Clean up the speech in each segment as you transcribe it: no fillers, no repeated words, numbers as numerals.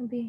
अभी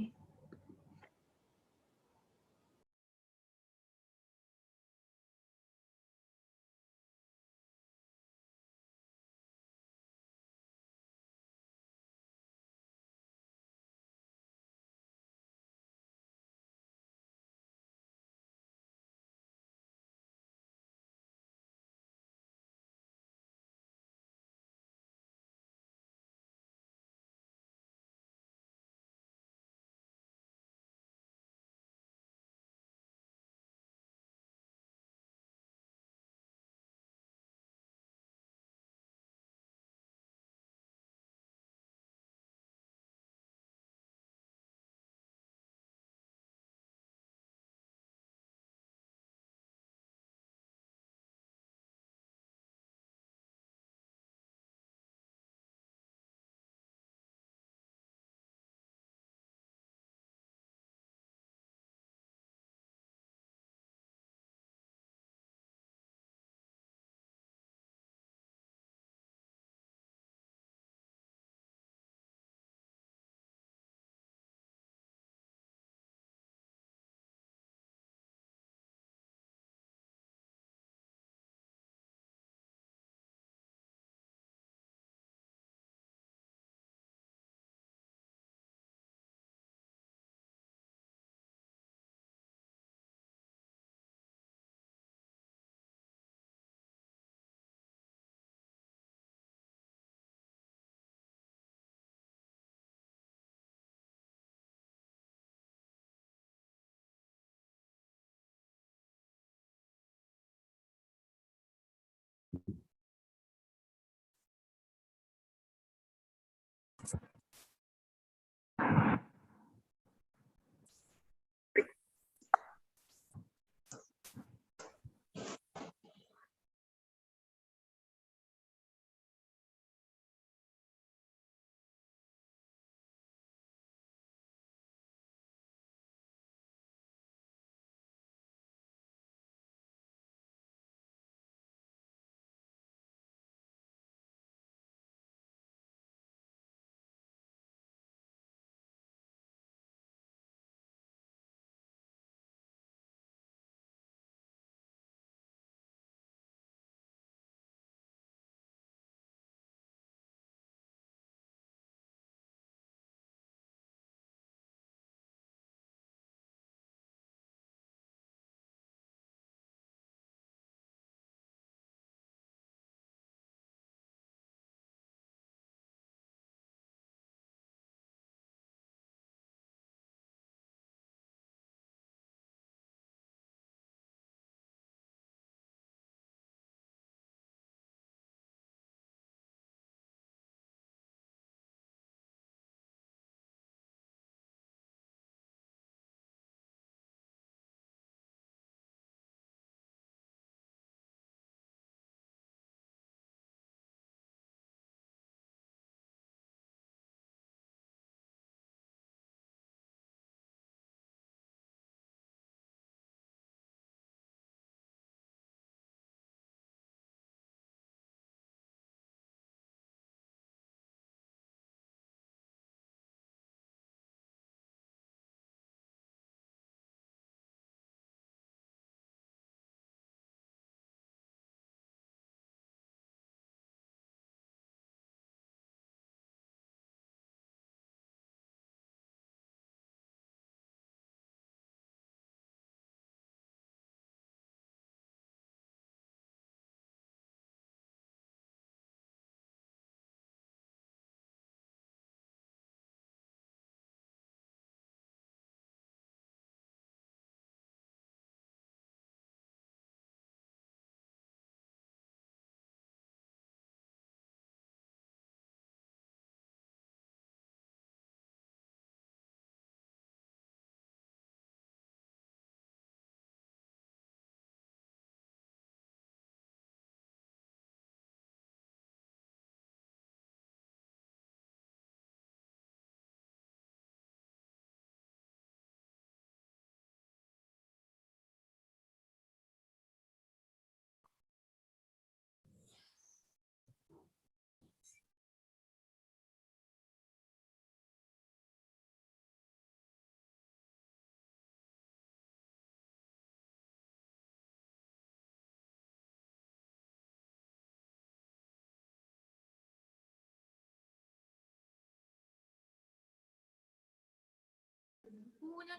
Punya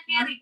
kiri.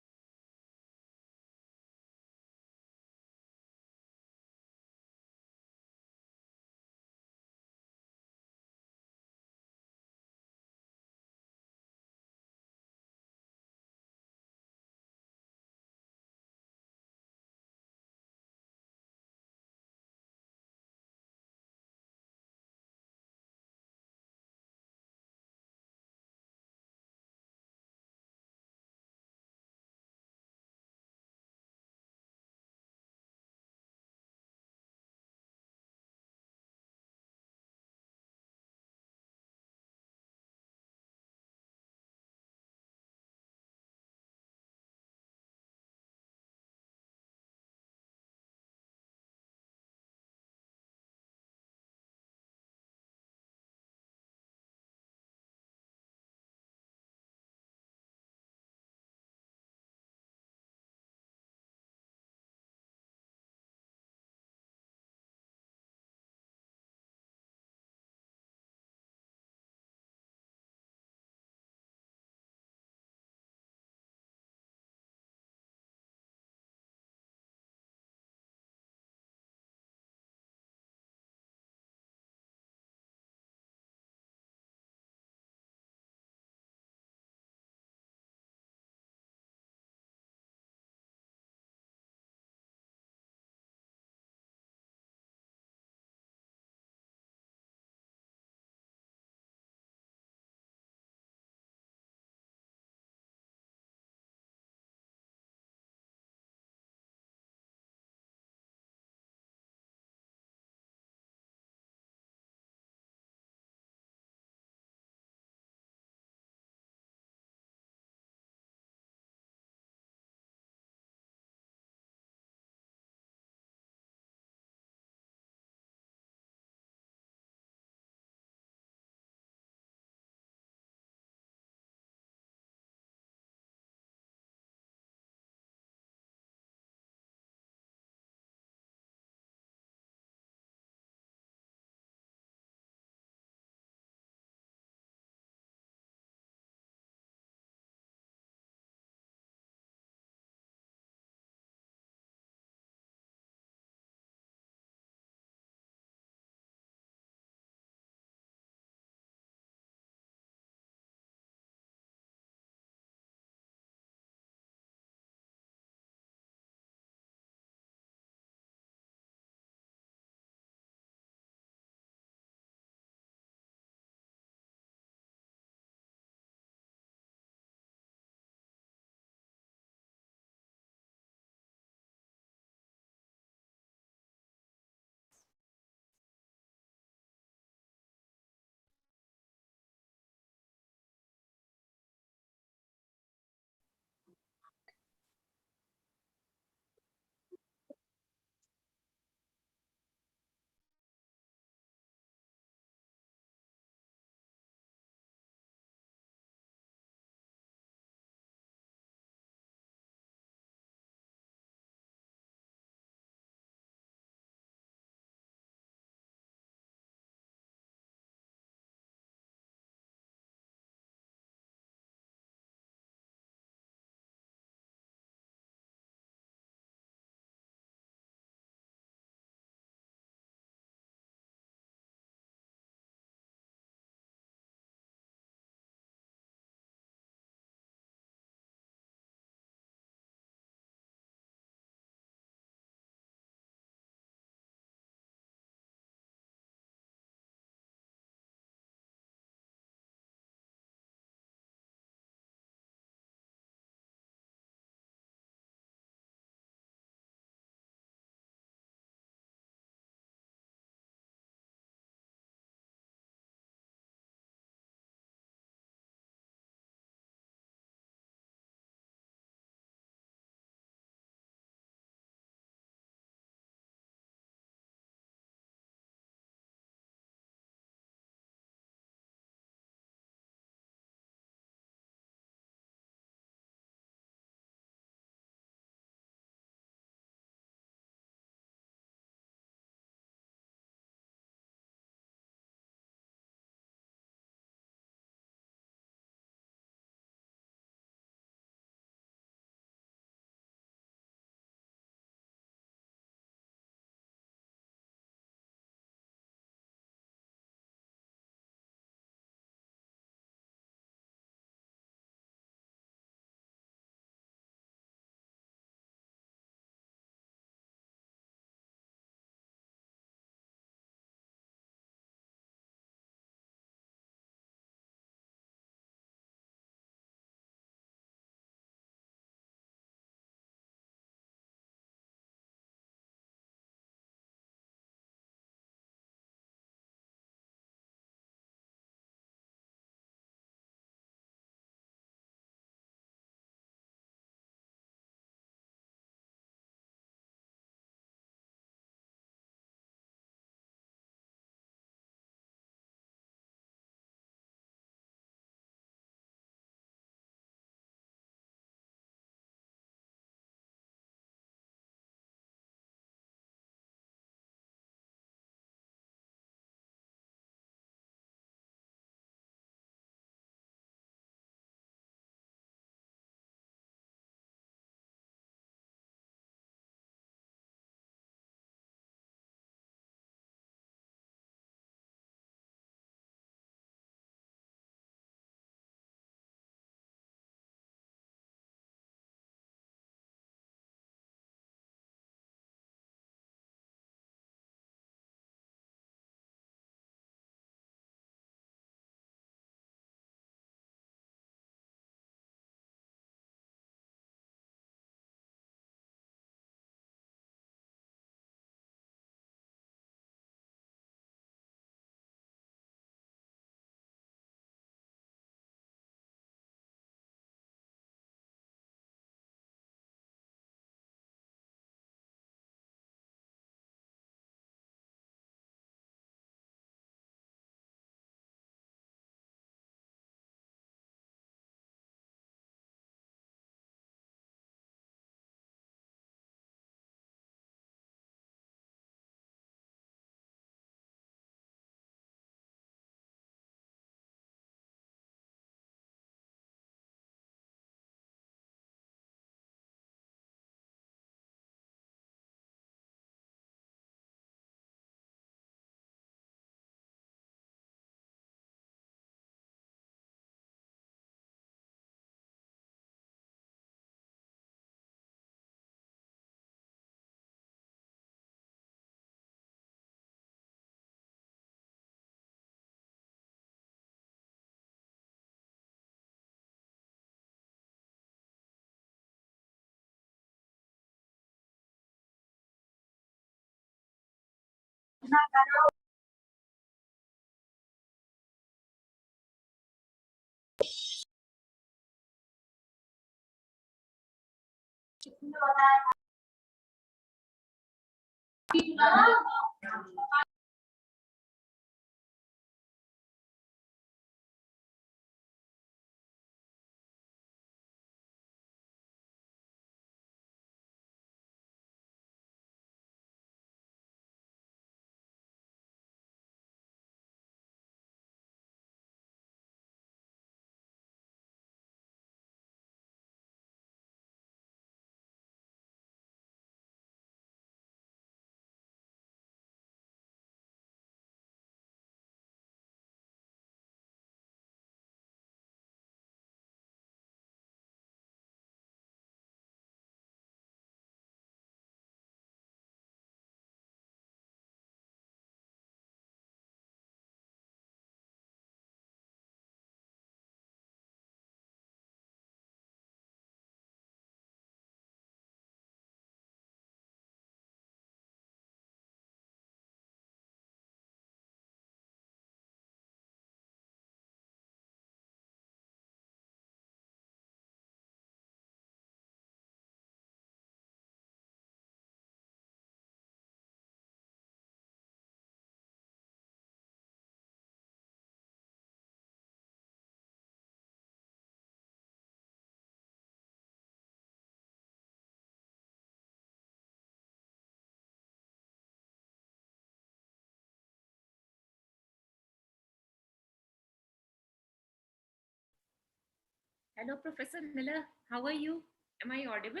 Hello, Professor Miller. How are you? Am I audible?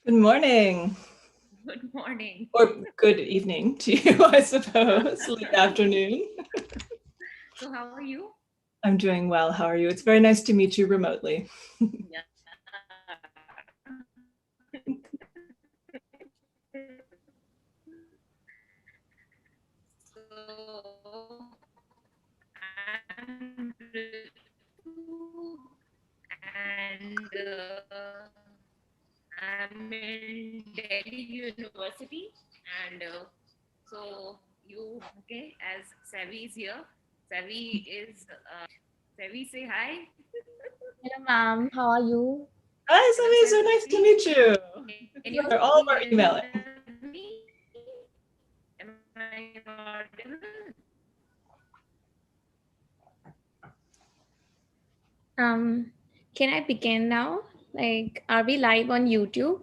Good morning. Good morning. Or good evening to you, I suppose. Late afternoon. So, how are you? I'm doing well. How are you? It's very nice to meet you remotely. Yeah. So, I'm Ritu and I'm in Delhi University. And so, you, okay, as Savi is here, Savi is, Savi, say hi. Hello, ma'am. How are you? Hi, Hello, Sami. So nice to Savi. meet you. Can you We're all are hear emailing. me? Am I audible? Can I begin now? Like, are we live on YouTube?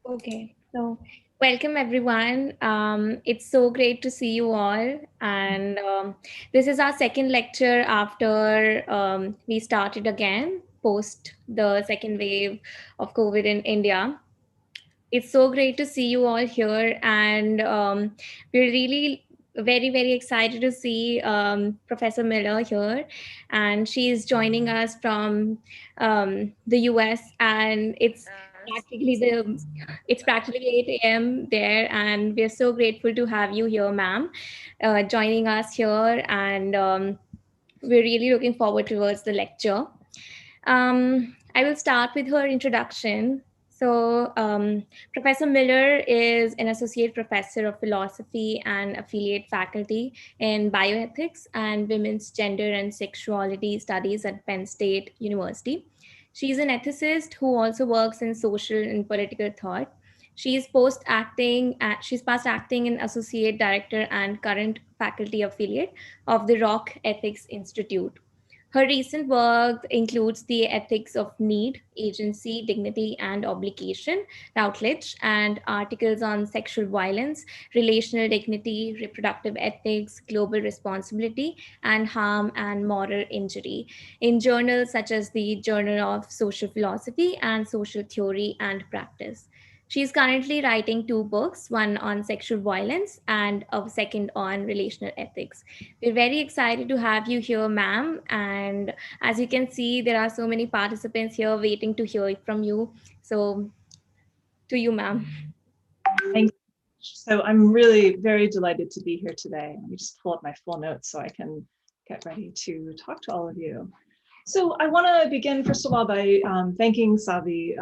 Okay, so welcome everyone. It's so great to see you all. And this is our second lecture after we started again post the second wave of COVID in India. It's so great to see you all here, and we're really very excited to see Professor Miller here, and she's joining us from the US, and practically the it's practically 8 a.m. there, and we're so grateful to have you here, ma'am, joining us here, and we're really looking forward towards the lecture. I will start with her introduction. So, Professor Miller is an associate professor of philosophy and affiliate faculty in bioethics and women's gender and sexuality studies at Penn State University. She's an ethicist who also works in social and political thought. She's past acting in associate director and current faculty affiliate of the Rock Ethics Institute. Her recent work includes the ethics of need, agency, dignity, and obligation, Routledge, and articles on sexual violence, relational dignity, reproductive ethics, global responsibility, and harm and moral injury in journals such as the Journal of Social Philosophy and Social Theory and Practice. She's currently writing 2 books, one on sexual violence and a second on relational ethics. We're very excited to have you here, ma'am. And as you can see, there are so many participants here waiting to hear it from you. So, to you, ma'am. Thanks. So I'm really very delighted to be here today. Let me just pull up my full notes so I can get ready to talk to all of you. So I want to begin, first of all, by thanking Savi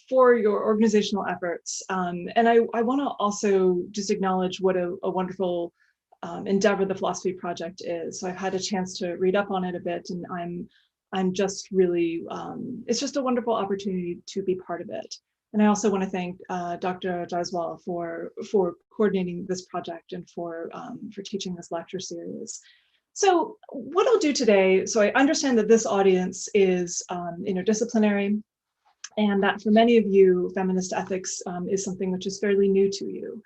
for your organizational efforts. And I want to also just acknowledge what a wonderful endeavor the Philosophy Project is. So I've had a chance to read up on it a bit, and I'm just really, it's just a wonderful opportunity to be part of it. And I also want to thank Dr. Jaiswal for coordinating this project and for teaching this lecture series. So what I'll do today, so I understand that this audience is interdisciplinary, and that for many of you, feminist ethics is something which is fairly new to you.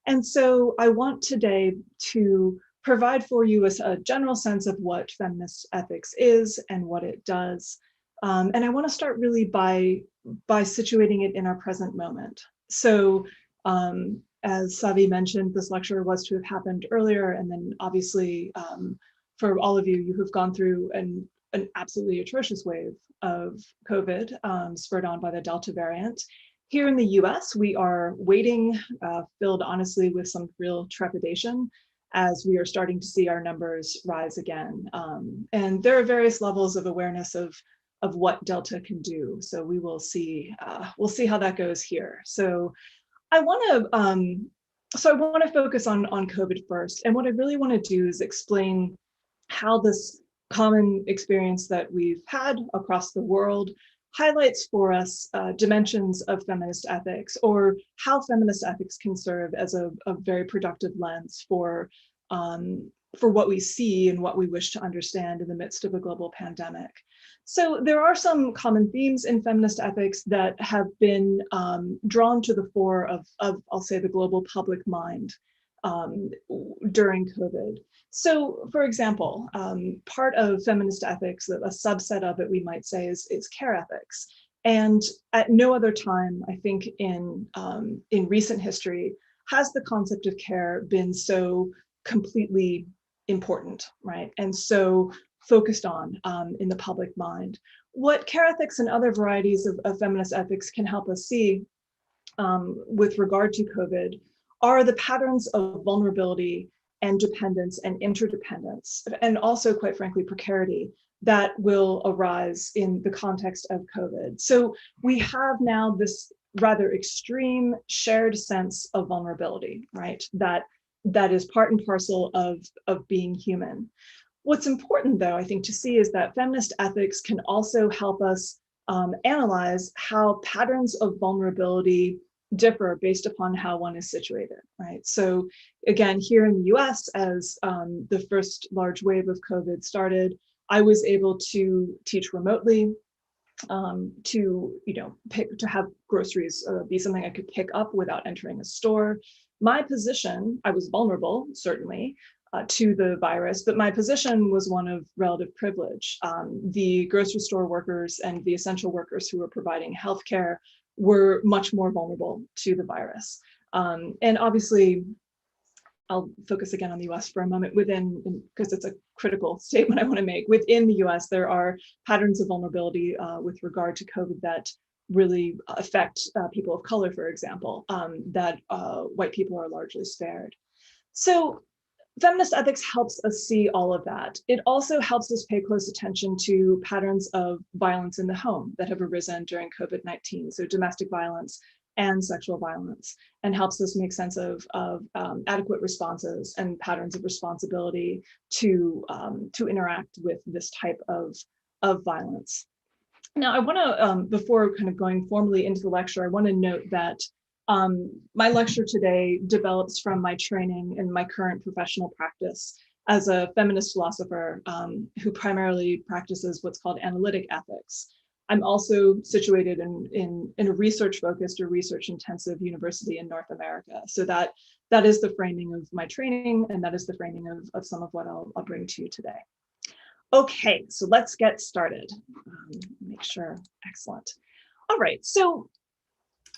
And so I want today to provide for you a general sense of what feminist ethics is and what it does. And I want to start really by situating it in our present moment. So as Savi mentioned, this lecture was to have happened earlier, and then obviously for all of you who've gone through an absolutely atrocious wave of COVID spurred on by the Delta variant. Here in the US, we are waiting, filled honestly with some real trepidation as we are starting to see our numbers rise again. And there are various levels of awareness of what Delta can do. So we will see, we'll see how that goes here. So I want to focus on COVID first. And what I really want to do is explain how this common experience that we've had across the world highlights for us dimensions of feminist ethics, or how feminist ethics can serve as a very productive lens for what we see and what we wish to understand in the midst of a global pandemic. So there are some common themes in feminist ethics that have been drawn to the fore of I'll say, the global public mind during COVID. So, for example, part of feminist ethics, a subset of it, we might say, is care ethics. And at no other time, I think, in recent history, has the concept of care been so completely important, right? And so focused on in the public mind. What care ethics and other varieties of feminist ethics can help us see with regard to COVID are the patterns of vulnerability and dependence and interdependence, and also, quite frankly, precarity that will arise in the context of COVID. So we have now this rather extreme shared sense of vulnerability, right? That is part and parcel of being human. What's important, though, I think, to see is that feminist ethics can also help us analyze how patterns of vulnerability differ based upon how one is situated, right? So again, here in the US, as the first large wave of COVID started, I was able to teach remotely, to have groceries be something I could pick up without entering a store. My position, I was vulnerable, certainly, to the virus, but my position was one of relative privilege. The grocery store workers and the essential workers who were providing healthcare were much more vulnerable to the virus. And obviously, I'll focus again on the US for a moment, because it's a critical statement I want to make. Within the US, there are patterns of vulnerability with regard to COVID that really affect people of color, for example, that white people are largely spared. So feminist ethics helps us see all of that. It also helps us pay close attention to patterns of violence in the home that have arisen during COVID-19, so domestic violence and sexual violence, and helps us make sense of adequate responses and patterns of responsibility to interact with this type of violence. Now, I want to, before kind of going formally into the lecture, I want to note that my lecture today develops from my training and my current professional practice as a feminist philosopher who primarily practices what's called analytic ethics. I'm also situated in a research-focused or research-intensive university in North America. So that is the framing of my training, and that is the framing of some of what I'll bring to you today. Okay, so let's get started. Make sure, excellent. All right, so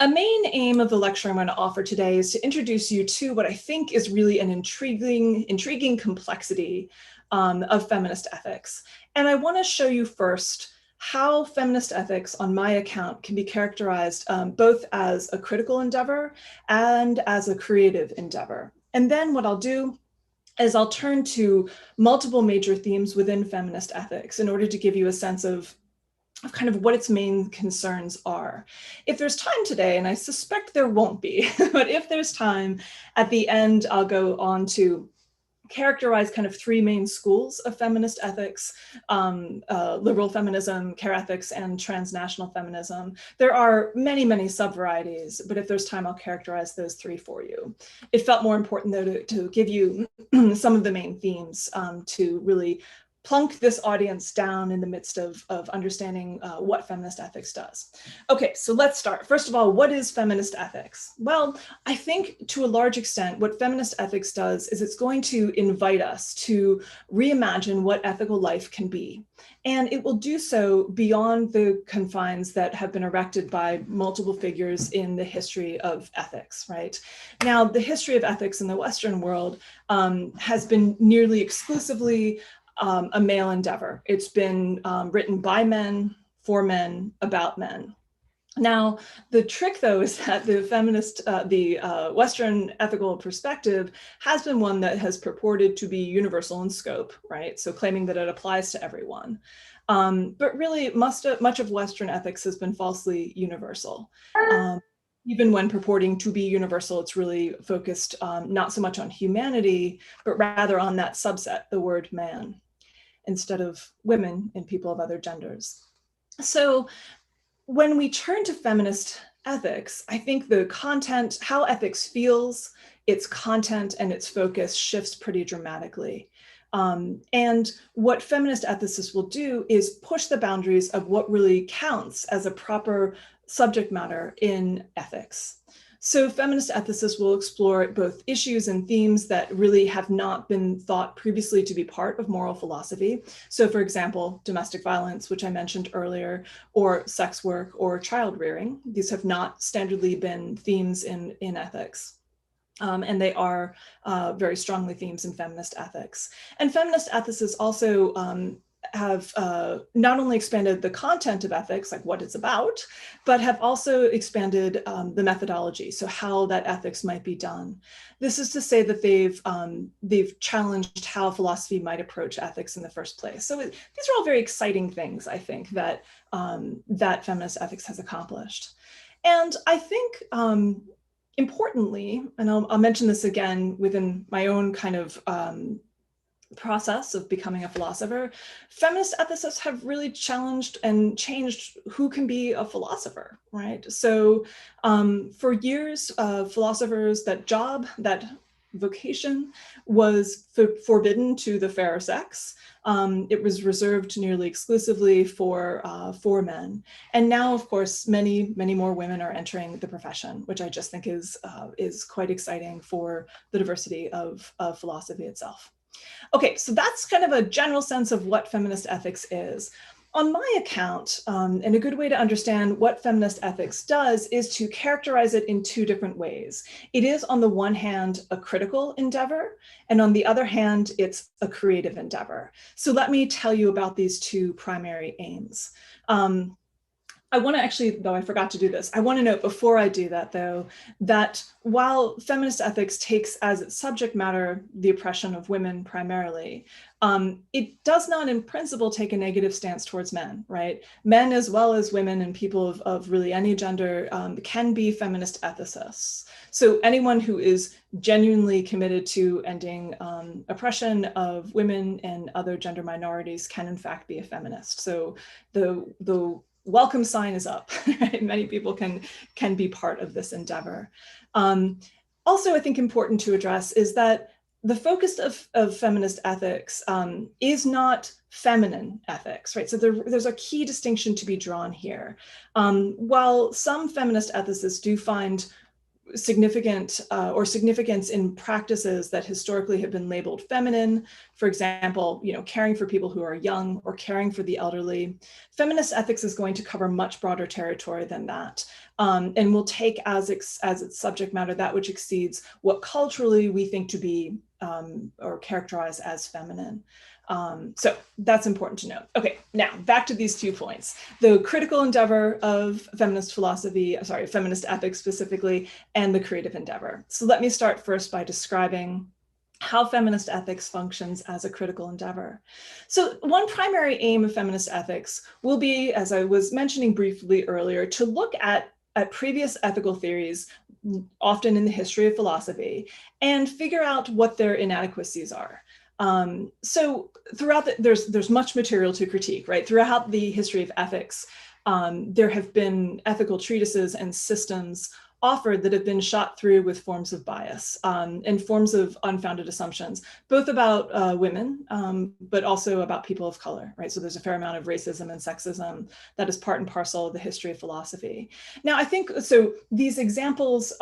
A main aim of the lecture I'm going to offer today is to introduce you to what I think is really an intriguing complexity of feminist ethics. And I want to show you first how feminist ethics, on my account, can be characterized both as a critical endeavor and as a creative endeavor. And then what I'll do is I'll turn to multiple major themes within feminist ethics in order to give you a sense of kind of what its main concerns are. If there's time today, and I suspect there won't be, but if there's time, at the end, I'll go on to characterize kind of three main schools of feminist ethics, liberal feminism, care ethics, and transnational feminism. There are many, many sub-varieties, but if there's time, I'll characterize those three for you. It felt more important, though, to give you some of the main themes to really plunk this audience down in the midst of understanding what feminist ethics does. Okay, so let's start. First of all, what is feminist ethics? Well, I think to a large extent, what feminist ethics does is it's going to invite us to reimagine what ethical life can be. And it will do so beyond the confines that have been erected by multiple figures in the history of ethics, right? Now, the history of ethics in the Western world has been nearly exclusively a male endeavor. It's been written by men, for men, about men. Now, the trick, though, is that the Western ethical perspective has been one that has purported to be universal in scope, right? So claiming that it applies to everyone. But really, much of Western ethics has been falsely universal. Even when purporting to be universal, it's really focused not so much on humanity, but rather on that subset, the word man, instead of women and people of other genders. So when we turn to feminist ethics, I think the content, how ethics feels, its content and its focus shifts pretty dramatically. And what feminist ethicists will do is push the boundaries of what really counts as a proper subject matter in ethics. So feminist ethicists will explore both issues and themes that really have not been thought previously to be part of moral philosophy. So for example, domestic violence, which I mentioned earlier, or sex work or child rearing. These have not standardly been themes in ethics. And they are very strongly themes in feminist ethics. And feminist ethicists also have not only expanded the content of ethics, like what it's about, but have also expanded the methodology, so how that ethics might be done. This is to say that they've challenged how philosophy might approach ethics in the first place. So these are all very exciting things, I think, that, that feminist ethics has accomplished. And I think, importantly, and I'll mention this again within my own kind of process of becoming a philosopher, feminist ethicists have really challenged and changed who can be a philosopher, right? So for years, philosophers, that job, that vocation was forbidden to the fairer sex. It was reserved nearly exclusively for men. And now, of course, many, many more women are entering the profession, which I just think is quite exciting for the diversity of philosophy itself. Okay, so that's kind of a general sense of what feminist ethics is. On my account, and a good way to understand what feminist ethics does is to characterize it in two different ways. It is, on the one hand, a critical endeavor, and on the other hand, it's a creative endeavor. So let me tell you about these two primary aims. I want to actually, though I forgot to do this, I want to note before I do that, though, that while feminist ethics takes as its subject matter the oppression of women primarily, it does not in principle take a negative stance towards men, right? Men as well as women and people of really any gender can be feminist ethicists. So anyone who is genuinely committed to ending oppression of women and other gender minorities can in fact be a feminist. So the welcome sign is up, right? Many people can be part of this endeavor. Also, I think important to address is that the focus of feminist ethics is not feminine ethics, right? So there's a key distinction to be drawn here. While some feminist ethicists do find significant or significance in practices that historically have been labeled feminine. For example, caring for people who are young or caring for the elderly. Feminist ethics is going to cover much broader territory than that, and will take as its subject matter that which exceeds what culturally we think to be or characterize as feminine. So that's important to note. Okay, now back to these 2 points. The critical endeavor of feminist philosophy, feminist ethics specifically, and the creative endeavor. So let me start first by describing how feminist ethics functions as a critical endeavor. So one primary aim of feminist ethics will be, as I was mentioning briefly earlier, to look at previous ethical theories, often in the history of philosophy, and figure out what their inadequacies are. So throughout there's much material to critique, right? Throughout the history of ethics, there have been ethical treatises and systems offered that have been shot through with forms of bias and forms of unfounded assumptions, both about women, but also about people of color, right? So there's a fair amount of racism and sexism that is part and parcel of the history of philosophy. Now, I think, so these examples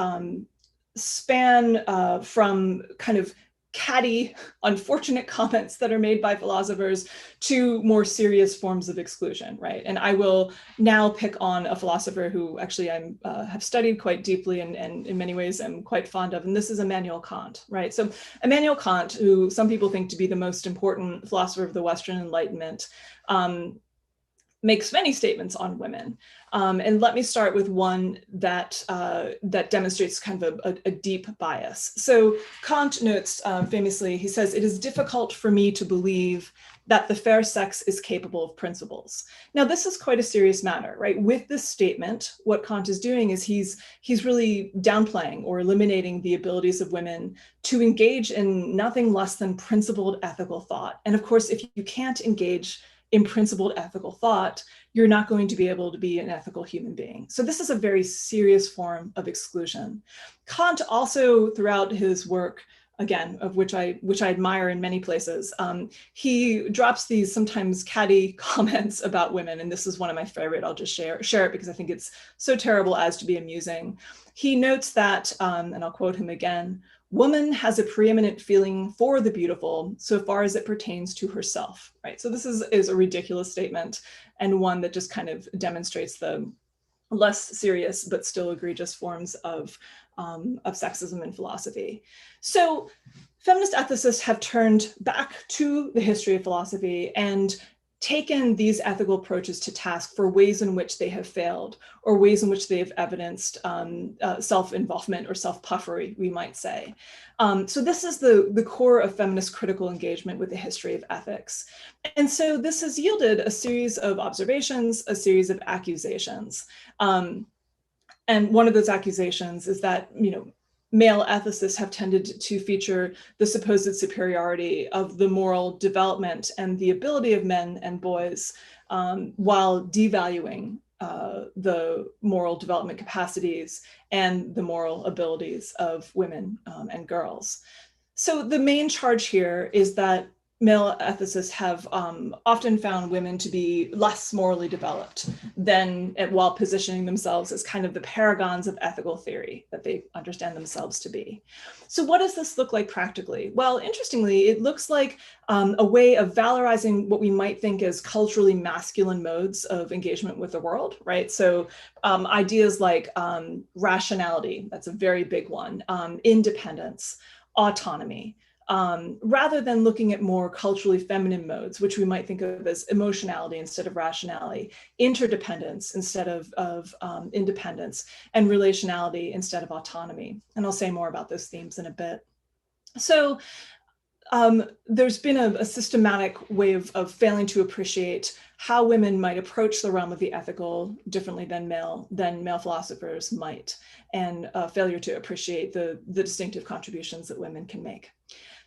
span from kind of catty, unfortunate comments that are made by philosophers to more serious forms of exclusion, right? And I will now pick on a philosopher who actually I have studied quite deeply and in many ways I'm quite fond of, and this is Immanuel Kant, right? So Immanuel Kant, who some people think to be the most important philosopher of the Western Enlightenment, makes many statements on women. And let me start with one that demonstrates kind of a deep bias. So Kant notes famously, he says, "It is difficult for me to believe that the fair sex is capable of principles." Now, this is quite a serious matter, right? With this statement, what Kant is doing is he's really downplaying or eliminating the abilities of women to engage in nothing less than principled ethical thought. And of course, if you can't engage in principled ethical thought, you're not going to be able to be an ethical human being. So this is a very serious form of exclusion. Kant also, throughout his work, again, of which I admire in many places, he drops these sometimes catty comments about women, and this is one of my favorite. I'll just share it because I think it's so terrible as to be amusing. He notes that, and I'll quote him again, "Woman has a preeminent feeling for the beautiful so far as it pertains to herself," right? So this is a ridiculous statement and one that just kind of demonstrates the less serious but still egregious forms of sexism in philosophy. So feminist ethicists have turned back to the history of philosophy and taken these ethical approaches to task for ways in which they have failed or ways in which they have evidenced self-involvement or self-puffery, we might say. So this is the core of feminist critical engagement with the history of ethics. And so this has yielded a series of observations, a series of accusations. And one of those accusations is that, male ethicists have tended to feature the supposed superiority of the moral development and the ability of men and boys while devaluing the moral development capacities and the moral abilities of women and girls. So the main charge here is that male ethicists have often found women to be less morally developed than while positioning themselves as kind of the paragons of ethical theory that they understand themselves to be. So what does this look like practically? Well, interestingly, it looks like a way of valorizing what we might think as culturally masculine modes of engagement with the world, right? So ideas like rationality, that's a very big one, independence, autonomy, rather than looking at more culturally feminine modes, which we might think of as emotionality instead of rationality, interdependence instead of independence, and relationality instead of autonomy. And I'll say more about those themes in a bit. So there's been a systematic way of failing to appreciate how women might approach the realm of the ethical differently than male philosophers might, and failure to appreciate the distinctive contributions that women can make.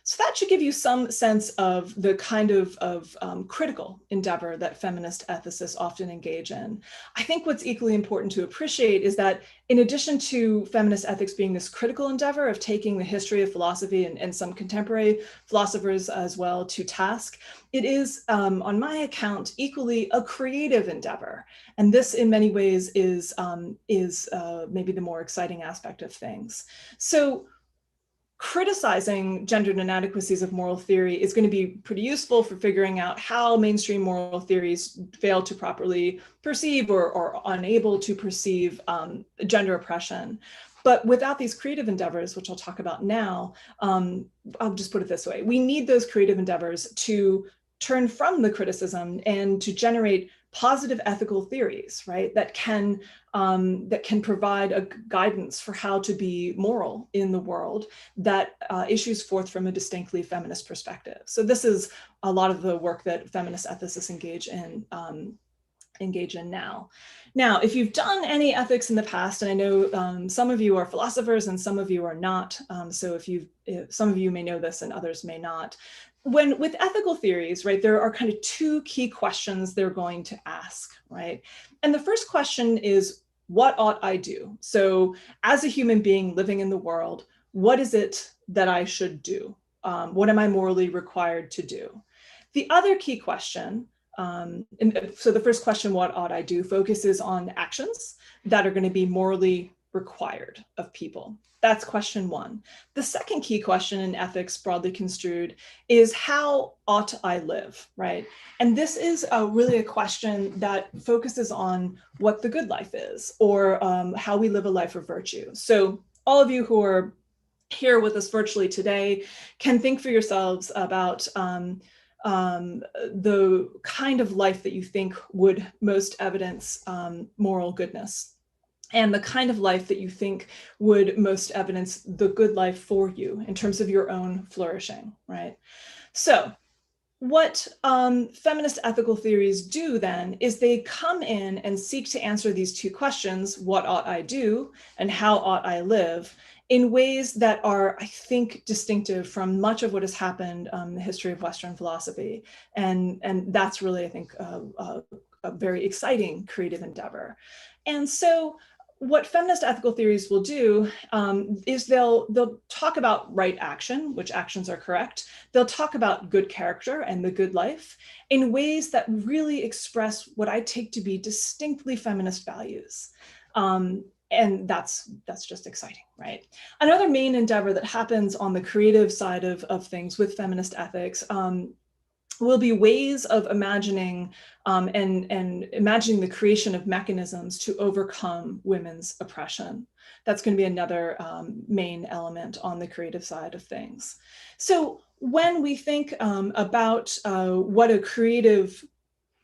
So that should give you some sense of the kind of critical endeavor that feminist ethicists often engage in. I think what's equally important to appreciate is that in addition to feminist ethics being this critical endeavor of taking the history of philosophy and some contemporary philosophers as well to task, it is, on my account, equally a creative endeavor. And this in many ways is maybe the more exciting aspect of things. So criticizing gendered inadequacies of moral theory is going to be pretty useful for figuring out how mainstream moral theories fail to properly perceive or unable to perceive gender oppression. But without these creative endeavors, which I'll talk about now, I'll just put it this way. We need those creative endeavors to turn from the criticism and to generate positive ethical theories, right, that can provide a guidance for how to be moral in the world that issues forth from a distinctly feminist perspective. So this is a lot of the work that feminist ethicists engage in now. Now, if you've done any ethics in the past, and I know some of you are philosophers and some of you are not, so some of you may know this and others may not. With ethical theories, right, there are kind of two key questions they're going to ask, right? And the first question is, what ought I do? So as a human being living in the world, what is it that I should do? What am I morally required to do? The other key question, and so the first question, what ought I do, focuses on actions that are going to be morally required of people. That's question one. The second key question in ethics, broadly construed, is how ought I live, right? And this is really a question that focuses on what the good life is, or how we live a life of virtue. So all of you who are here with us virtually today can think for yourselves about the kind of life that you think would most evidence moral goodness, and the kind of life that you think would most evidence the good life for you in terms of your own flourishing, right? So what feminist ethical theories do then is they come in and seek to answer these two questions, what ought I do and how ought I live, in ways that are, I think, distinctive from much of what has happened in the history of Western philosophy. And that's really, I think, a very exciting creative endeavor. And so what feminist ethical theories will do is they'll talk about right action, which actions are correct. They'll talk about good character and the good life in ways that really express what I take to be distinctly feminist values. And that's just exciting, right? Another main endeavor that happens on the creative side of things with feminist ethics will be ways of imagining and imagining the creation of mechanisms to overcome women's oppression. That's going to be another main element on the creative side of things. So when we think about what a creative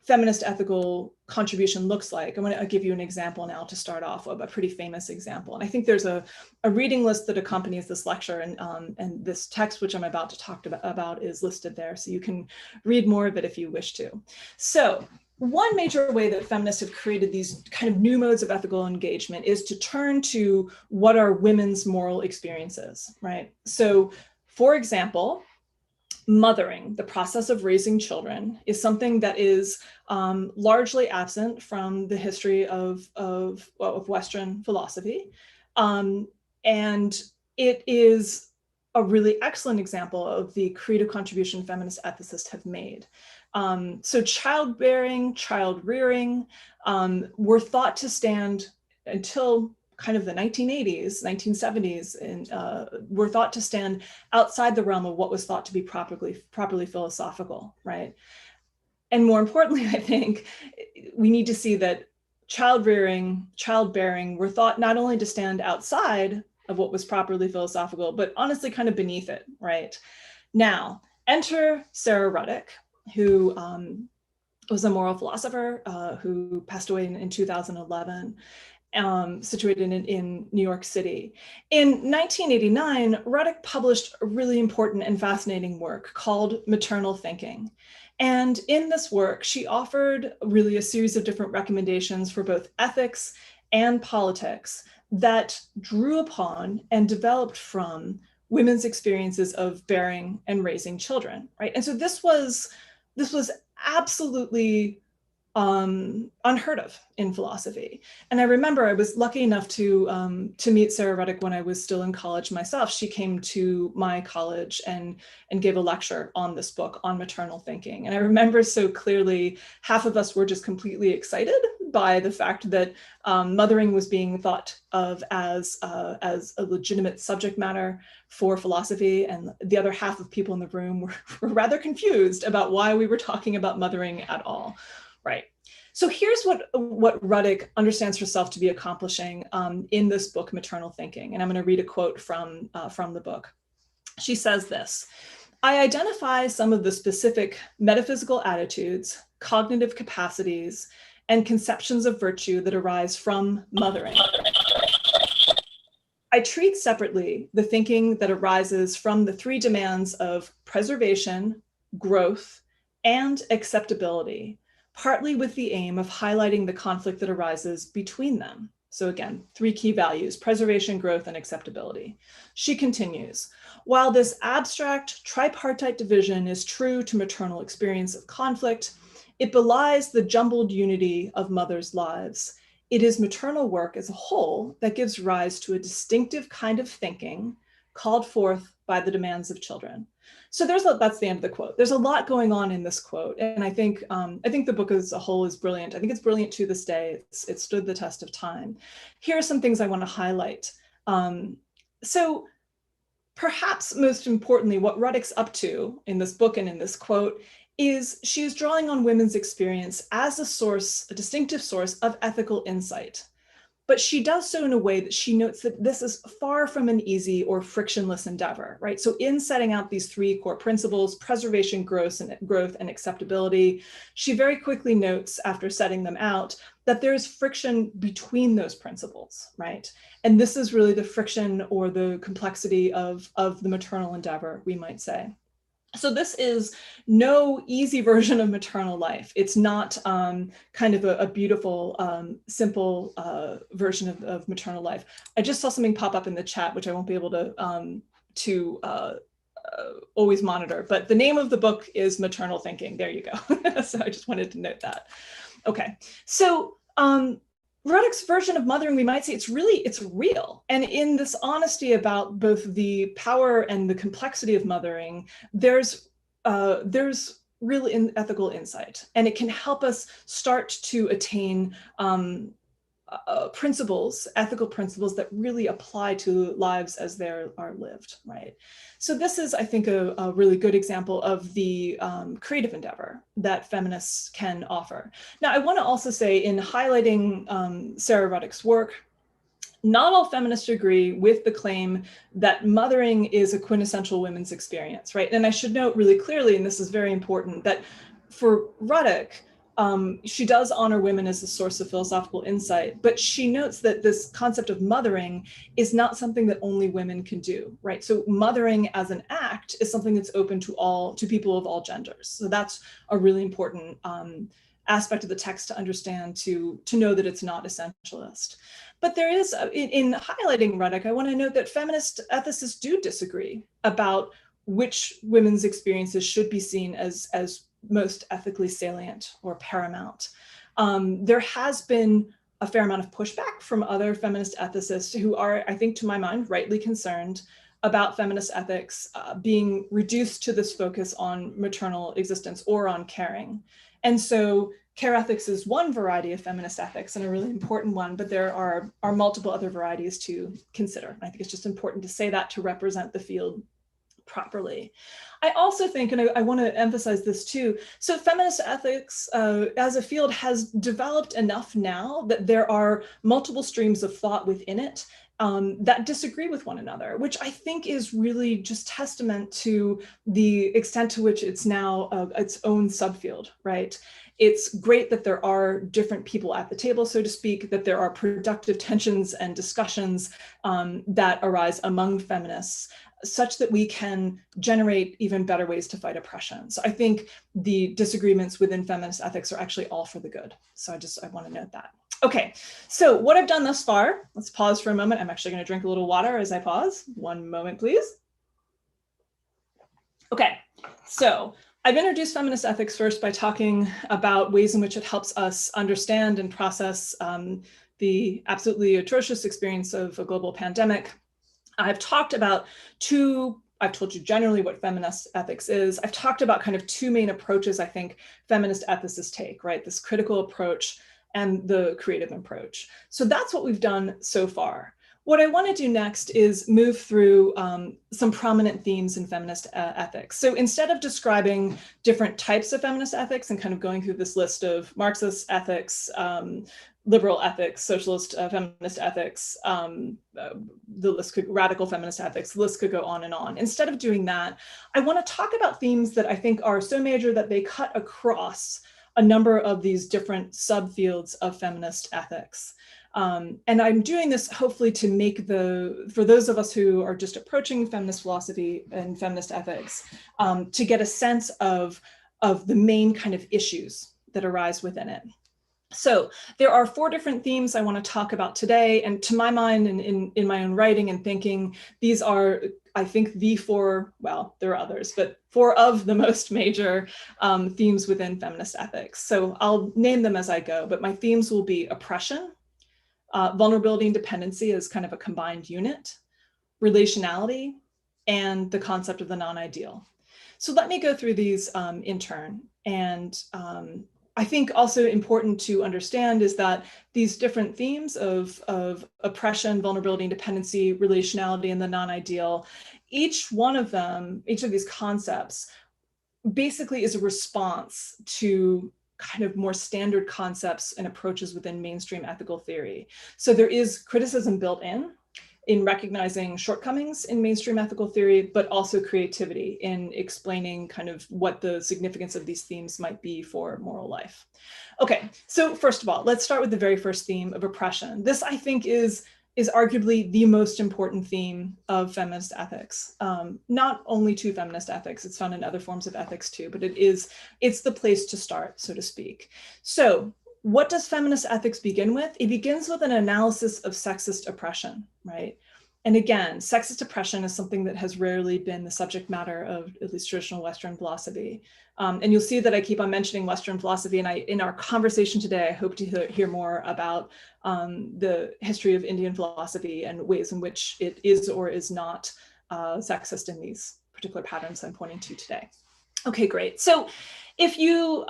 feminist ethical contribution looks like, I'm going to give you an example now to start off of a pretty famous example. And I think there's a reading list that accompanies this lecture, and this text, which I'm about to talk about, is listed there. So you can read more of it if you wish to. So one major way that feminists have created these kind of new modes of ethical engagement is to turn to what are women's moral experiences, right? So for example, mothering, the process of raising children, is something that is largely absent from the history of Western philosophy. And it is a really excellent example of the creative contribution feminist ethicists have made. So childbearing, child rearing were thought to stand until kind of the 1980s, 1970s, and were thought to stand outside the realm of what was thought to be properly philosophical, right? And more importantly, I think we need to see that child rearing, childbearing were thought not only to stand outside of what was properly philosophical, but honestly kind of beneath it, right? Now, enter Sarah Ruddick, who was a moral philosopher who passed away in 2011. Situated in New York City. In 1989, Ruddick published a really important and fascinating work called Maternal Thinking. And in this work, she offered really a series of different recommendations for both ethics and politics that drew upon and developed from women's experiences of bearing and raising children, right? And so this was absolutely unheard of in philosophy. And I remember I was lucky enough to meet Sarah Ruddick when I was still in college myself. She came to my college and gave a lecture on this book, on maternal thinking. And I remember so clearly, half of us were just completely excited by the fact that mothering was being thought of as a legitimate subject matter for philosophy. And the other half of people in the room were rather confused about why we were talking about mothering at all. Right. So here's what Ruddick understands herself to be accomplishing in this book, Maternal Thinking. And I'm going to read a quote from the book. She says this: "I identify some of the specific metaphysical attitudes, cognitive capacities, and conceptions of virtue that arise from mothering. I treat separately the thinking that arises from the three demands of preservation, growth, and acceptability, partly with the aim of highlighting the conflict that arises between them." So again, three key values: preservation, growth, and acceptability. She continues, "While this abstract tripartite division is true to maternal experience of conflict, it belies the jumbled unity of mothers' lives. It is maternal work as a whole that gives rise to a distinctive kind of thinking called forth by the demands of children." So that's the end of the quote. There's a lot going on in this quote, and I think the book as a whole is brilliant. I think it's brilliant to this day. It stood the test of time. Here are some things I want to highlight. So perhaps most importantly, what Ruddick's up to in this book and in this quote is she's drawing on women's experience as a distinctive source of ethical insight. But she does so in a way that she notes that this is far from an easy or frictionless endeavor, right? So in setting out these three core principles, preservation, growth, and acceptability, she very quickly notes, after setting them out, that there's friction between those principles, right? And this is really the friction or the complexity of the maternal endeavor, we might say. So this is no easy version of maternal life. It's not kind of a beautiful, simple version of maternal life. I just saw something pop up in the chat, which I won't be able to always monitor, but the name of the book is Maternal Thinking. There you go. So I just wanted to note that. Okay, so Ruddick's version of mothering, we might say it's real. And in this honesty about both the power and the complexity of mothering, there's real ethical insight, and it can help us start to attain ethical principles that really apply to lives as they are lived, right? So this is, I think, a really good example of the creative endeavor that feminists can offer. Now, I want to also say, in highlighting Sarah Ruddick's work, not all feminists agree with the claim that mothering is a quintessential women's experience, right? And I should note really clearly, and this is very important, that for Ruddick, she does honor women as a source of philosophical insight, but she notes that this concept of mothering is not something that only women can do, right? So mothering as an act is something that's open to people of all genders. So that's a really important aspect of the text to understand, to know that it's not essentialist. But there is, in highlighting Ruddick, I want to note that feminist ethicists do disagree about which women's experiences should be seen as most ethically salient or paramount. There has been a fair amount of pushback from other feminist ethicists who are, I think, to my mind, rightly concerned about feminist ethics being reduced to this focus on maternal existence or on caring. And so care ethics is one variety of feminist ethics, and a really important one, but there are multiple other varieties to consider. I think it's just important to say that to represent the field properly. I also think, and I want to emphasize this too, so feminist ethics as a field has developed enough now that there are multiple streams of thought within it that disagree with one another, which I think is really just testament to the extent to which it's now its own subfield, right? It's great that there are different people at the table, so to speak, that there are productive tensions and discussions that arise among feminists, such that we can generate even better ways to fight oppression. So I think the disagreements within feminist ethics are actually all for the good. So I want to note that. Okay, so what I've done thus far, let's pause for a moment. I'm actually going to drink a little water as I pause. One moment, please. Okay, so I've introduced feminist ethics first by talking about ways in which it helps us understand and process the absolutely atrocious experience of a global pandemic. I've talked about I've told you generally what feminist ethics is. I've talked about kind of two main approaches I think feminist ethicists take, right? This critical approach and the creative approach. So that's what we've done so far. What I want to do next is move through some prominent themes in feminist ethics. So instead of describing different types of feminist ethics and kind of going through this list of Marxist ethics, liberal ethics, socialist feminist ethics, radical feminist ethics, the list could go on and on. Instead of doing that, I want to talk about themes that I think are so major that they cut across a number of these different subfields of feminist ethics. And I'm doing this hopefully to make for those of us who are just approaching feminist philosophy and feminist ethics, to get a sense of the main kind of issues that arise within it. So there are 4 different themes I want to talk about today. And to my mind, and in my own writing and thinking, these are, I think, the 4, well, there are others, but 4 of the most major themes within feminist ethics. So I'll name them as I go, but my themes will be oppression, vulnerability and dependency as kind of a combined unit, relationality, and the concept of the non-ideal. So let me go through these in turn. And I think also important to understand is that these different themes of oppression, vulnerability, and dependency, relationality, and the non-ideal, each of these concepts basically is a response to kind of more standard concepts and approaches within mainstream ethical theory. So there is criticism built in recognizing shortcomings in mainstream ethical theory, but also creativity in explaining kind of what the significance of these themes might be for moral life. Okay, so first of all, let's start with the very first theme of oppression. This, I think, is arguably the most important theme of feminist ethics. Not only to feminist ethics, it's found in other forms of ethics too, but it's the place to start, so to speak. So what does feminist ethics begin with? It begins with an analysis of sexist oppression, right? And again, sexist oppression is something that has rarely been the subject matter of at least traditional Western philosophy. And you'll see that I keep on mentioning Western philosophy, and in our conversation today, I hope to hear more about the history of Indian philosophy and ways in which it is or is not sexist in these particular patterns I'm pointing to today. Okay, great. So if you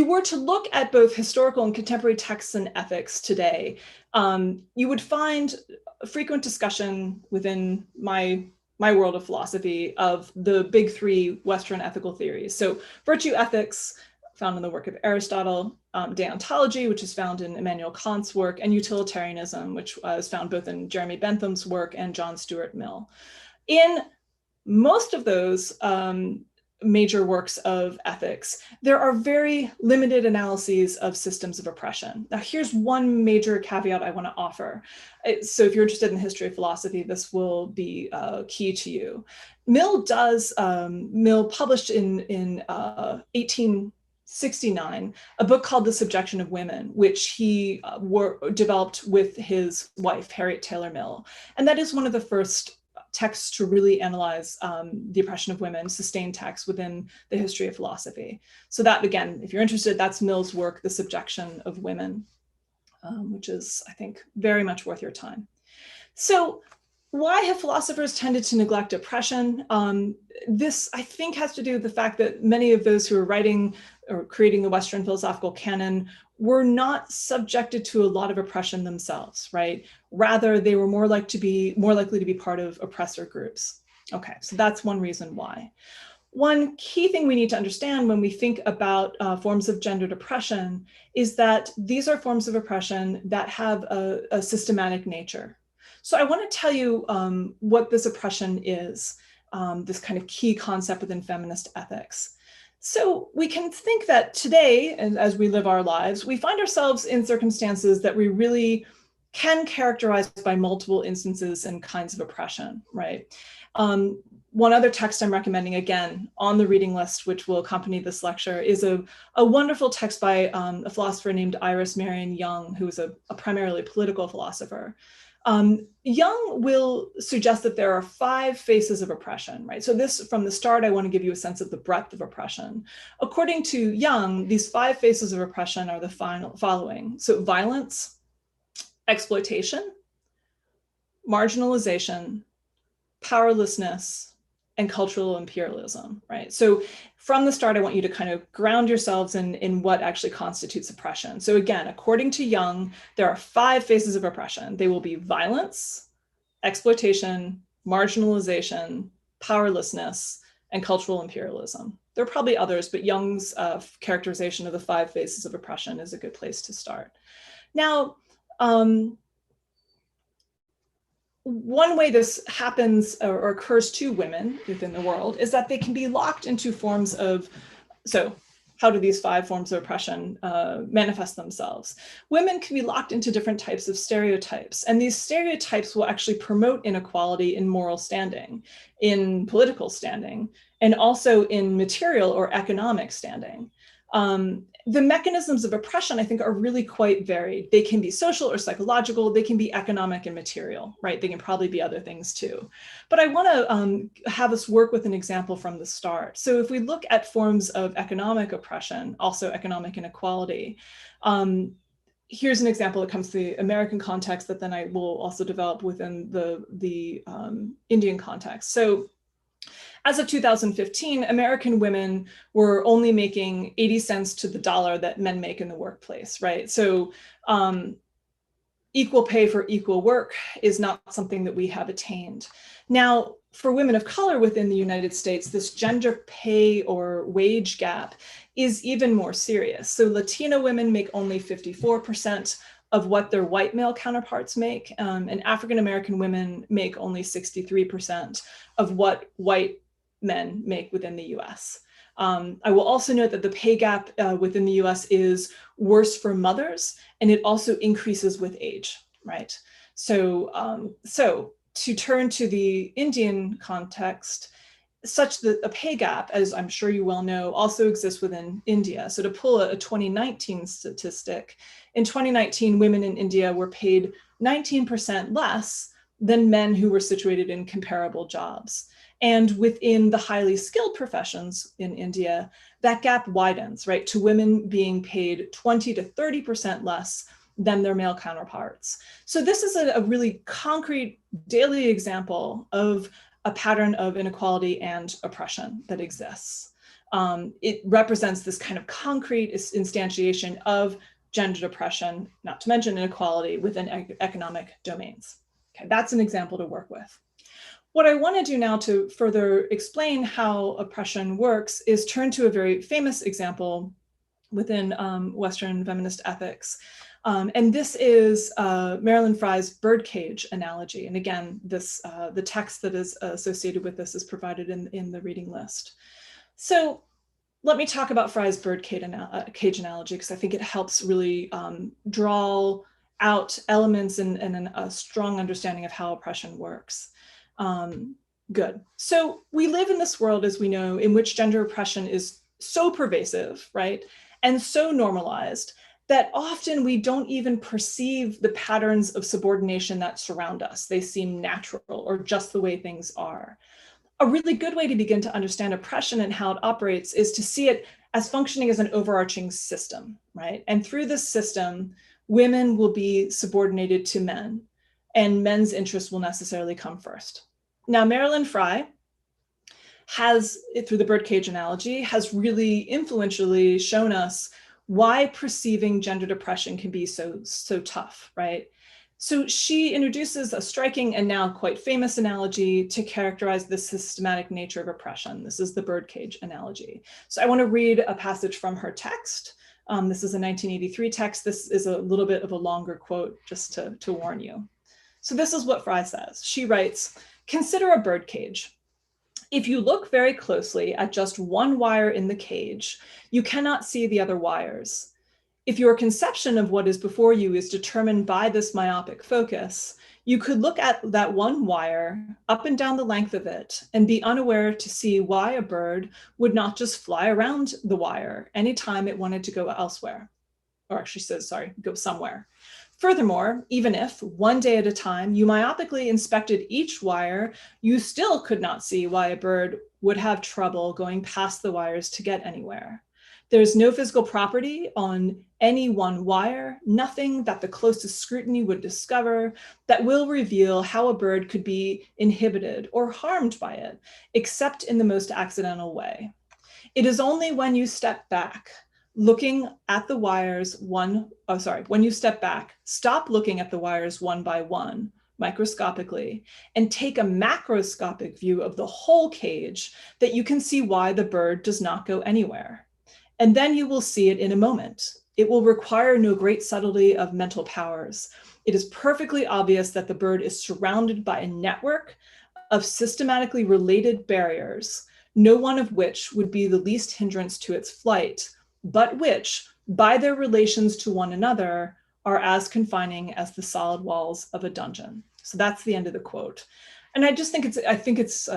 were to look at both historical and contemporary texts and ethics today, you would find a frequent discussion within my world of philosophy of the big 3 Western ethical theories. So virtue ethics, found in the work of Aristotle, deontology, which is found in Immanuel Kant's work, and utilitarianism, which is found both in Jeremy Bentham's work and John Stuart Mill. In most of those major works of ethics, there are very limited analyses of systems of oppression. Now, here's one major caveat I want to offer. So if you're interested in the history of philosophy, this will be key to you. Mill published in 1869 a book called The Subjection of Women, which he developed with his wife, Harriet Taylor Mill. And that is one of the first texts to really analyze the oppression of women, sustained texts within the history of philosophy. So that, again, if you're interested, that's Mill's work, The Subjection of Women, which is, I think, very much worth your time. So why have philosophers tended to neglect oppression? This, I think, has to do with the fact that many of those who are writing or creating the Western philosophical canon were not subjected to a lot of oppression themselves, right? Rather, they were more likely to be part of oppressor groups. Okay, so that's one reason why. One key thing we need to understand when we think about forms of gendered oppression is that these are forms of oppression that have a systematic nature. So I want to tell you what this oppression is, this kind of key concept within feminist ethics. So we can think that today, and as we live our lives, we find ourselves in circumstances that we really can characterize by multiple instances and kinds of oppression, right? One other text I'm recommending, again, on the reading list, which will accompany this lecture, is a wonderful text by a philosopher named Iris Marion Young, who is a primarily political philosopher. Young will suggest that there are 5 faces of oppression, right? So this, from the start, I want to give you a sense of the breadth of oppression. According to Young, these 5 faces of oppression are the following. So violence, exploitation, marginalization, powerlessness, and cultural imperialism, right? So from the start, I want you to kind of ground yourselves in what actually constitutes oppression. So again, according to Young, there are 5 faces of oppression. They will be violence, exploitation, marginalization, powerlessness, and cultural imperialism. There are probably others, but Young's characterization of the 5 faces of oppression is a good place to start. Now, one way this happens or occurs to women within the world is that they can be locked into forms of, so how do these 5 forms of oppression manifest themselves? Women can be locked into different types of stereotypes, and these stereotypes will actually promote inequality in moral standing, in political standing, and also in material or economic standing. The mechanisms of oppression, I think, are really quite varied. They can be social or psychological, they can be economic and material, right? They can probably be other things too. But I want to have us work with an example from the start. So if we look at forms of economic oppression, also economic inequality, here's an example that comes to the American context that then I will also develop within the Indian context. So as of 2015, American women were only making 80 cents to the dollar that men make in the workplace, right? So equal pay for equal work is not something that we have attained. Now, for women of color within the United States, this gender pay or wage gap is even more serious. So Latina women make only 54% of what their white male counterparts make, and African-American women make only 63% of what white men make within the US. I will also note that the pay gap within the US is worse for mothers, and it also increases with age, right? So, to turn to the Indian context, such that a pay gap, as I'm sure you well know, also exists within India. So to pull a 2019 statistic, in 2019, women in India were paid 19% less than men who were situated in comparable jobs. And within the highly skilled professions in India, that gap widens, right, to women being paid 20 to 30% less than their male counterparts. So this is a really concrete daily example of a pattern of inequality and oppression that exists. It represents this kind of concrete instantiation of gendered oppression, not to mention inequality within economic domains. Okay, that's an example to work with. What I want to do now to further explain how oppression works is turn to a very famous example within Western feminist ethics. And this is Marilyn Frye's Birdcage Analogy. And again, this the text that is associated with this is provided in the reading list. So let me talk about Frye's Birdcage Analogy, because I think it helps really draw out elements and a strong understanding of how oppression works. Good. So we live in this world, as we know, in which gender oppression is so pervasive, right? And so normalized that often we don't even perceive the patterns of subordination that surround us. They seem natural or just the way things are. A really good way to begin to understand oppression and how it operates is to see it as functioning as an overarching system, right? And through this system, women will be subordinated to men, and men's interests will necessarily come first. Now, Marilyn Frye has, through the birdcage analogy, has really influentially shown us why perceiving gendered oppression can be so tough, right? So she introduces a striking and now quite famous analogy to characterize the systematic nature of oppression. This is the birdcage analogy. So I want to read a passage from her text. This is a 1983 text. This is a little bit of a longer quote, just to warn you. So this is what Frye says. She writes, "Consider a birdcage. If you look very closely at just one wire in the cage, you cannot see the other wires. If your conception of what is before you is determined by this myopic focus, you could look at that one wire up and down the length of it and be unaware to see why a bird would not just fly around the wire anytime it wanted to go elsewhere. or actually says, sorry, go somewhere. Furthermore, even if one day at a time you myopically inspected each wire, you still could not see why a bird would have trouble going past the wires to get anywhere. There's no physical property on any one wire, nothing that the closest scrutiny would discover that will reveal how a bird could be inhibited or harmed by it, except in the most accidental way. It is only when you step back, looking at the wires when you step back, stop looking at the wires one by one, microscopically, and take a macroscopic view of the whole cage, that you can see why the bird does not go anywhere. And then you will see it in a moment. It will require no great subtlety of mental powers. It is perfectly obvious that the bird is surrounded by a network of systematically related barriers, no one of which would be the least hindrance to its flight, but which, by their relations to one another, are as confining as the solid walls of a dungeon. So that's the end of the quote. And I just think I think it's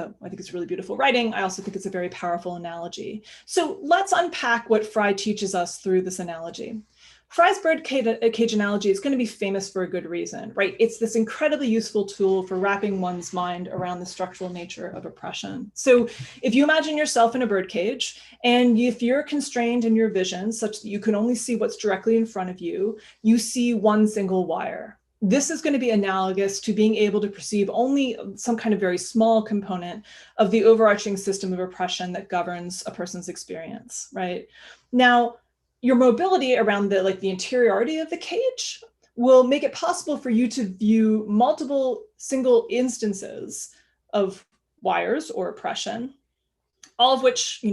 really beautiful writing. I also think it's a very powerful analogy. So let's unpack what Fry teaches us through this analogy. Fry's birdcage analogy is going to be famous for a good reason, right? It's this incredibly useful tool for wrapping one's mind around the structural nature of oppression. So if you imagine yourself in a birdcage, and if you're constrained in your vision such that you can only see what's directly in front of you, you see one single wire. This is going to be analogous to being able to perceive only some kind of very small component of the overarching system of oppression that governs a person's experience, right? Now, your mobility around the interiority of the cage will make it possible for you to view multiple single instances of wires or oppression, all of which,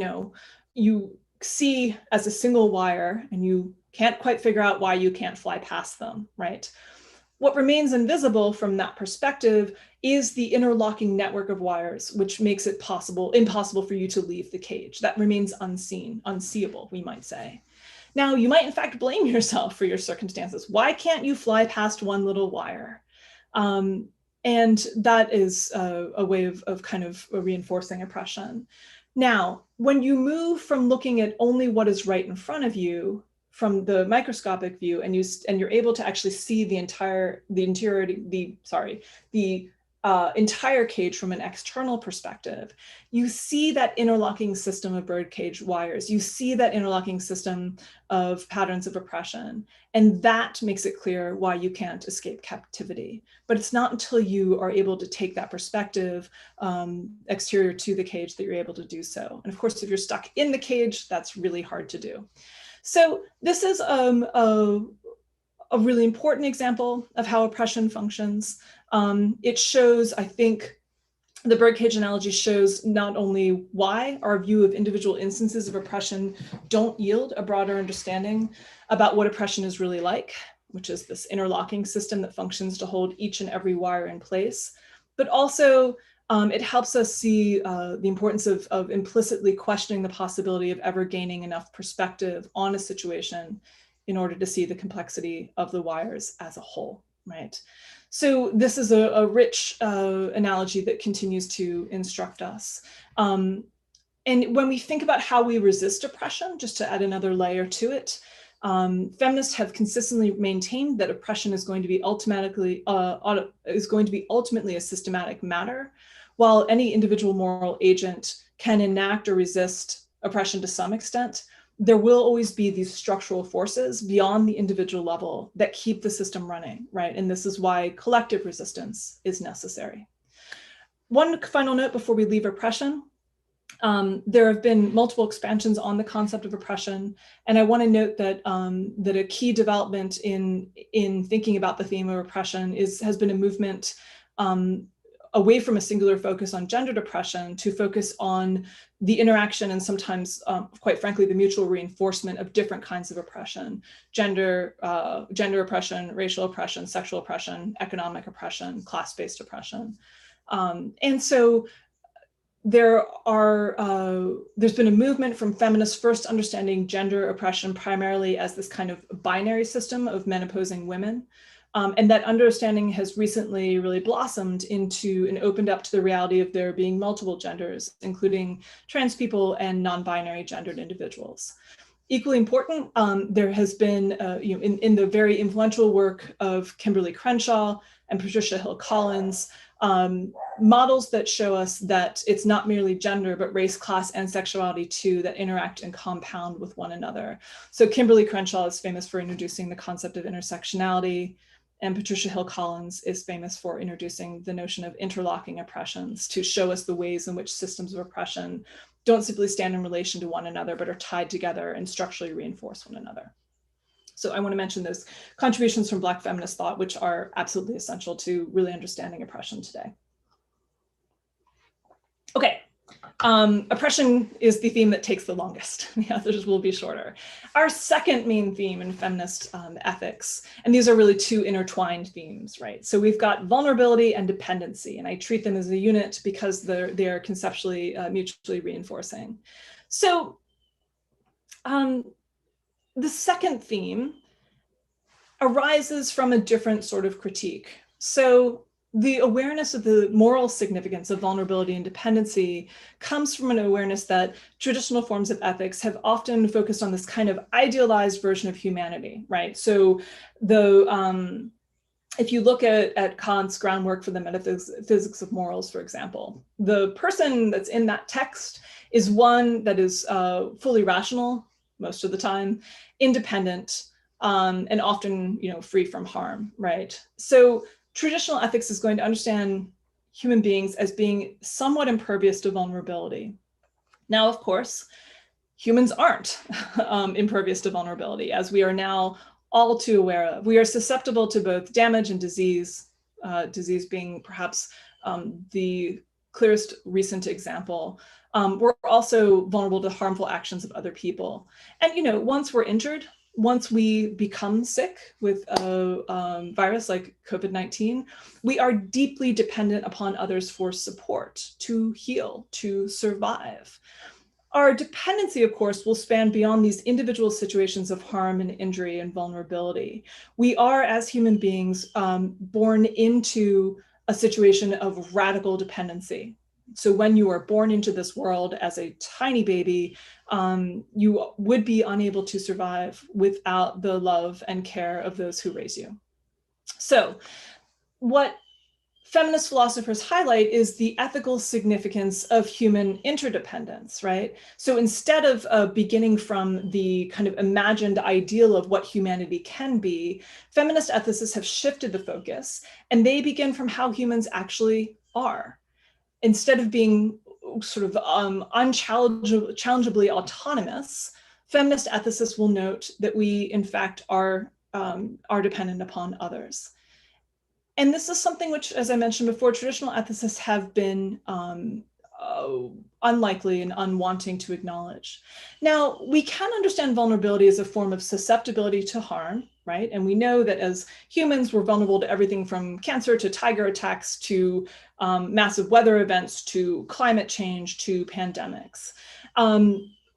you see as a single wire, and you can't quite figure out why you can't fly past them, right? What remains invisible from that perspective is the interlocking network of wires, which makes it impossible for you to leave the cage. That remains unseen, unseeable, we might say. Now, you might in fact blame yourself for your circumstances. Why can't you fly past one little wire? And that is a way of kind of reinforcing oppression. Now, when you move from looking at only what is right in front of you, from the microscopic view, and you're able to actually see the entire cage from an external perspective, you see that interlocking system of birdcage wires. You see that interlocking system of patterns of oppression, and that makes it clear why you can't escape captivity. But it's not until you are able to take that perspective exterior to the cage that you're able to do so. And of course, if you're stuck in the cage, that's really hard to do. So this is a really important example of how oppression functions. It shows, I think, the birdcage analogy shows not only why our view of individual instances of oppression don't yield a broader understanding about what oppression is really like, which is this interlocking system that functions to hold each and every wire in place, but also it helps us see the importance of implicitly questioning the possibility of ever gaining enough perspective on a situation in order to see the complexity of the wires as a whole, right? So this is a rich analogy that continues to instruct us. And when we think about how we resist oppression, just to add another layer to it, feminists have consistently maintained that oppression is going to be ultimately a systematic matter. While any individual moral agent can enact or resist oppression to some extent, there will always be these structural forces beyond the individual level that keep the system running, right? And this is why collective resistance is necessary. One final note before we leave oppression. There have been multiple expansions on the concept of oppression, and I want to note that that a key development in thinking about the theme of oppression has been a movement away from a singular focus on gendered oppression to focus on the interaction and sometimes, quite frankly, the mutual reinforcement of different kinds of oppression: gender oppression, racial oppression, sexual oppression, economic oppression, class-based oppression. And so there's been a movement from feminists first understanding gender oppression primarily as this kind of binary system of men opposing women. And that understanding has recently really blossomed into and opened up to the reality of there being multiple genders, including trans people and non-binary gendered individuals. Equally important, there has been, in the very influential work of Kimberly Crenshaw and Patricia Hill Collins, models that show us that it's not merely gender, but race, class, and sexuality too that interact and compound with one another. So Kimberly Crenshaw is famous for introducing the concept of intersectionality, and Patricia Hill Collins is famous for introducing the notion of interlocking oppressions to show us the ways in which systems of oppression don't simply stand in relation to one another, but are tied together and structurally reinforce one another. So I want to mention those contributions from Black feminist thought, which are absolutely essential to really understanding oppression today. Okay, oppression is the theme that takes the longest. The others will be shorter. Our second main theme in feminist ethics, and these are really two intertwined themes, right? So we've got vulnerability and dependency, and I treat them as a unit because they are conceptually mutually reinforcing. So the second theme arises from a different sort of critique. So the awareness of the moral significance of vulnerability and dependency comes from an awareness that traditional forms of ethics have often focused on this kind of idealized version of humanity, right? So if you look at Kant's groundwork for the metaphysics of morals, for example, the person that's in that text is one that is fully rational most of the time, independent, and often, free from harm, right? So traditional ethics is going to understand human beings as being somewhat impervious to vulnerability. Now, of course, humans aren't impervious to vulnerability, as we are now all too aware of. We are susceptible to both damage and disease, disease being perhaps the clearest recent example. We're also vulnerable to harmful actions of other people. And once we're injured, once we become sick with a virus like COVID-19, we are deeply dependent upon others for support, to heal, to survive. Our dependency, of course, will span beyond these individual situations of harm and injury and vulnerability. We are, as human beings, born into a situation of radical dependency. So when you are born into this world as a tiny baby, you would be unable to survive without the love and care of those who raise you. So what feminist philosophers highlight is the ethical significance of human interdependence, right? So instead of beginning from the kind of imagined ideal of what humanity can be, feminist ethicists have shifted the focus, and they begin from how humans actually are. Instead of being sort of unchallengeably autonomous, feminist ethicists will note that we, in fact, are dependent upon others. And this is something which, as I mentioned before, traditional ethicists have been unlikely and unwanting to acknowledge. Now, we can understand vulnerability as a form of susceptibility to harm, right? And we know that as humans, we're vulnerable to everything from cancer to tiger attacks to massive weather events to climate change to pandemics.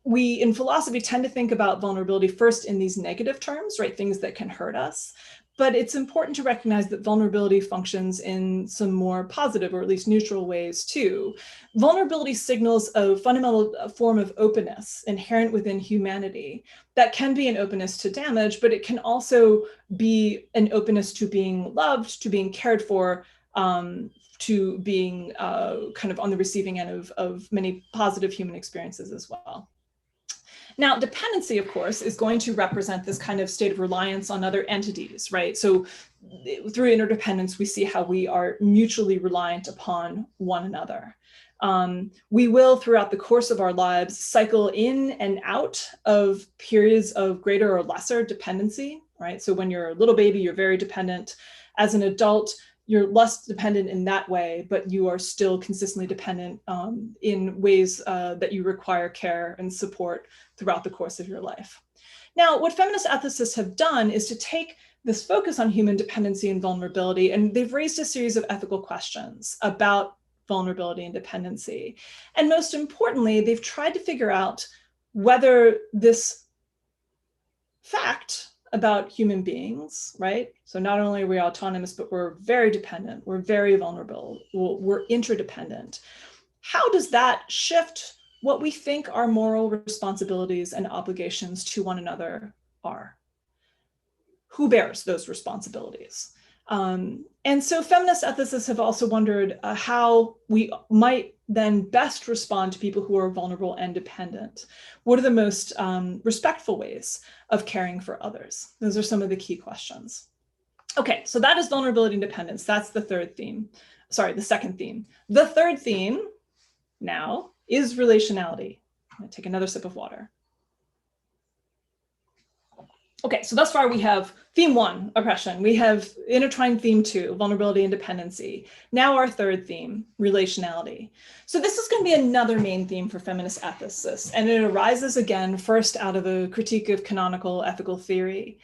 We, in philosophy, tend to think about vulnerability first in these negative terms, right? Things that can hurt us. But it's important to recognize that vulnerability functions in some more positive or at least neutral ways too. Vulnerability signals a fundamental form of openness inherent within humanity that can be an openness to damage, but it can also be an openness to being loved, to being cared for, to being kind of on the receiving end of many positive human experiences as well. Now, dependency, of course, is going to represent this kind of state of reliance on other entities, right? So through interdependence, we see how we are mutually reliant upon one another. We will, throughout the course of our lives, cycle in and out of periods of greater or lesser dependency, right? So when you're a little baby, you're very dependent. As an adult, you're less dependent in that way, but you are still consistently dependent in ways that you require care and support throughout the course of your life. Now, what feminist ethicists have done is to take this focus on human dependency and vulnerability, and they've raised a series of ethical questions about vulnerability and dependency. And most importantly, they've tried to figure out whether this fact about human beings, right? So not only are we autonomous, but we're very dependent, we're very vulnerable, we're interdependent. How does that shift what we think our moral responsibilities and obligations to one another are. Who bears those responsibilities? And so feminist ethicists have also wondered how we might then best respond to people who are vulnerable and dependent. What are the most respectful ways of caring for others? Those are some of the key questions. Okay, so that is vulnerability and dependence. That's the third theme. Sorry, the second theme. The third theme now is relationality. I'm gonna take another sip of water. Okay, so thus far we have theme 1, oppression. We have intertwined theme 2, vulnerability and dependency. Now our third theme, relationality. So this is going to be another main theme for feminist ethicists, and it arises again first out of a critique of canonical ethical theory.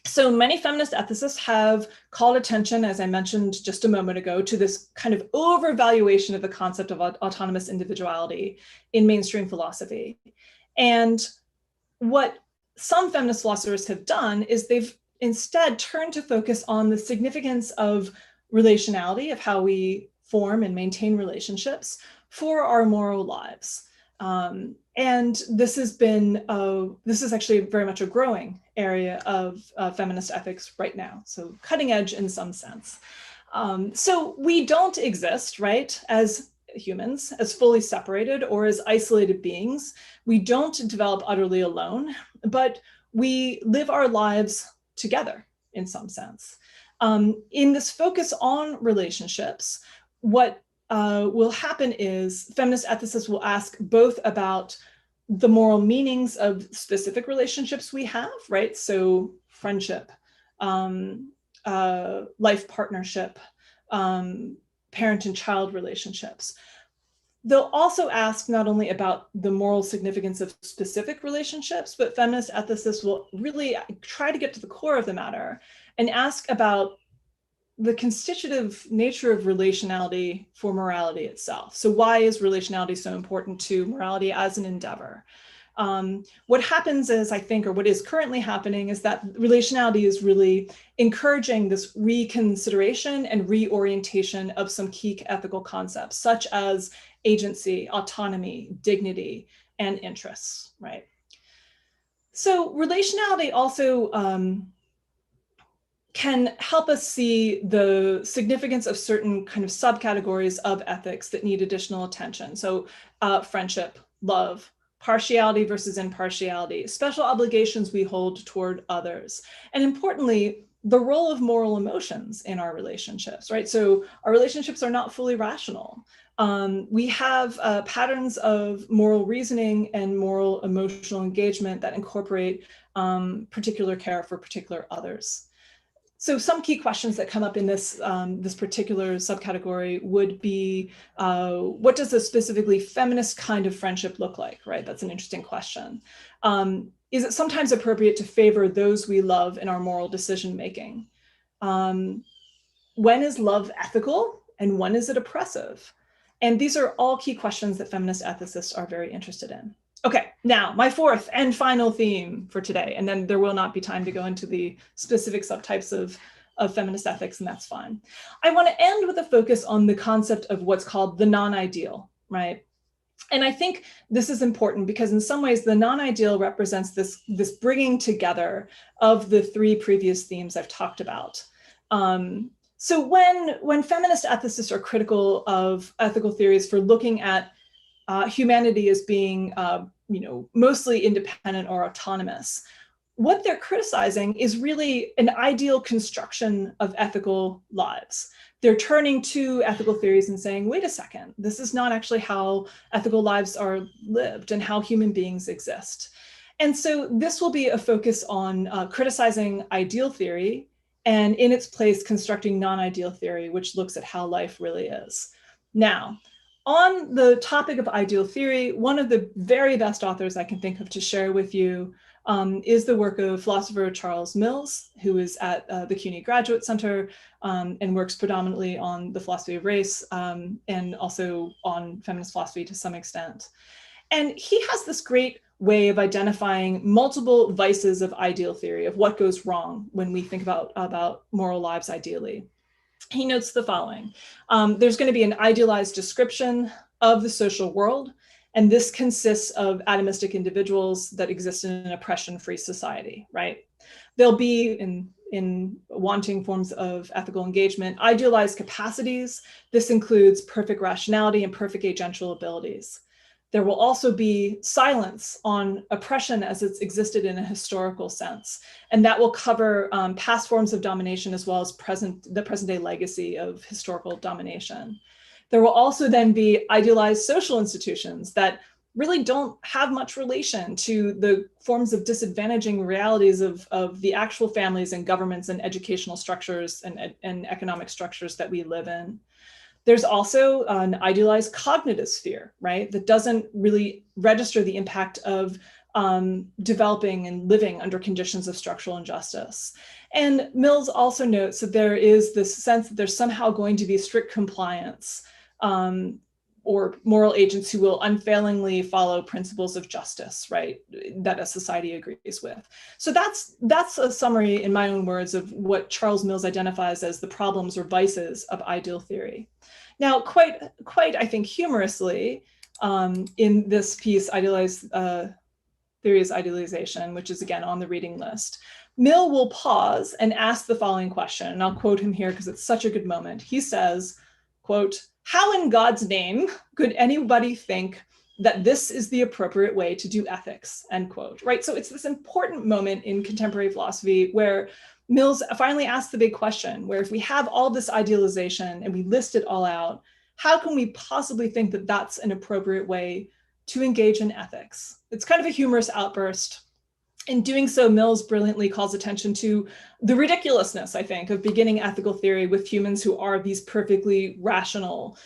So many feminist ethicists have called attention, as I mentioned just a moment ago, to this kind of overvaluation of the concept of autonomous individuality in mainstream philosophy. And what some feminist philosophers have done is they've instead turned to focus on the significance of relationality, of how we form and maintain relationships for our moral lives. And this has been, this is actually very much a growing area of feminist ethics right now. So cutting edge in some sense. So we don't exist, right, as humans, as fully separated or as isolated beings. We don't develop utterly alone, but we live our lives together in some sense. In this focus on relationships, what will happen is feminist ethicists will ask both about the moral meanings of specific relationships we have, right? So friendship, life partnership, parent and child relationships. They'll also ask not only about the moral significance of specific relationships, but feminist ethicists will really try to get to the core of the matter and ask about the constitutive nature of relationality for morality itself. So why is relationality so important to morality as an endeavor? What happens is, I think, or what is currently happening is that relationality is really encouraging this reconsideration and reorientation of some key ethical concepts, such as agency, autonomy, dignity, and interests, right? So relationality also can help us see the significance of certain kind of subcategories of ethics that need additional attention. So friendship, love, partiality versus impartiality, special obligations we hold toward others, and importantly, the role of moral emotions in our relationships, right? So our relationships are not fully rational. We have patterns of moral reasoning and moral emotional engagement that incorporate particular care for particular others. So some key questions that come up in this, this particular subcategory would be, what does a specifically feminist kind of friendship look like, right? That's an interesting question. Is it sometimes appropriate to favor those we love in our moral decision-making? When is love ethical and when is it oppressive? And these are all key questions that feminist ethicists are very interested in. Okay, now my fourth and final theme for today, and then there will not be time to go into the specific subtypes of feminist ethics, and that's fine. I want to end with a focus on the concept of what's called the non-ideal, right? And I think this is important because in some ways the non-ideal represents this bringing together of the three previous themes I've talked about. So when feminist ethicists are critical of ethical theories for looking at humanity as being, mostly independent or autonomous, what they're criticizing is really an ideal construction of ethical lives. They're turning to ethical theories and saying, wait a second, this is not actually how ethical lives are lived and how human beings exist. And so this will be a focus on criticizing ideal theory and in its place constructing non-ideal theory, which looks at how life really is. Now, on the topic of ideal theory, one of the very best authors I can think of to share with you is the work of philosopher Charles Mills, who is at the CUNY Graduate Center and works predominantly on the philosophy of race and also on feminist philosophy to some extent. And he has this great way of identifying multiple vices of ideal theory, of what goes wrong when we think about moral lives ideally. He notes the following. There's going to be an idealized description of the social world And this consists of atomistic individuals that exist in an oppression-free society, right? They'll be in wanting forms of ethical engagement, idealized capacities. This includes perfect rationality and perfect agential abilities. There will also be silence on oppression as it's existed in a historical sense. And that will cover past forms of domination as well as the present day legacy of historical domination. There will also then be idealized social institutions that really don't have much relation to the forms of disadvantaging realities of the actual families and governments and educational structures and economic structures that we live in. There's also an idealized cognitive sphere, right? That doesn't really register the impact of developing and living under conditions of structural injustice. And Mills also notes that there is this sense that there's somehow going to be strict compliance or moral agents who will unfailingly follow principles of justice, right, that a society agrees with. So that's a summary in my own words of what Charles Mills identifies as the problems or vices of ideal theory. Now, quite I think humorously, in this piece, Idealized Theory is Idealization, which is again on the reading list, Mill will pause and ask the following question, and I'll quote him here because it's such a good moment. He says, quote, "How in God's name could anybody think that this is the appropriate way to do ethics," end quote, right? So it's this important moment in contemporary philosophy where Mills finally asks the big question, where if we have all this idealization and we list it all out, how can we possibly think that that's an appropriate way to engage in ethics? It's kind of a humorous outburst. In doing so, Mills brilliantly calls attention to the ridiculousness, I think, of beginning ethical theory with humans who are these perfectly rational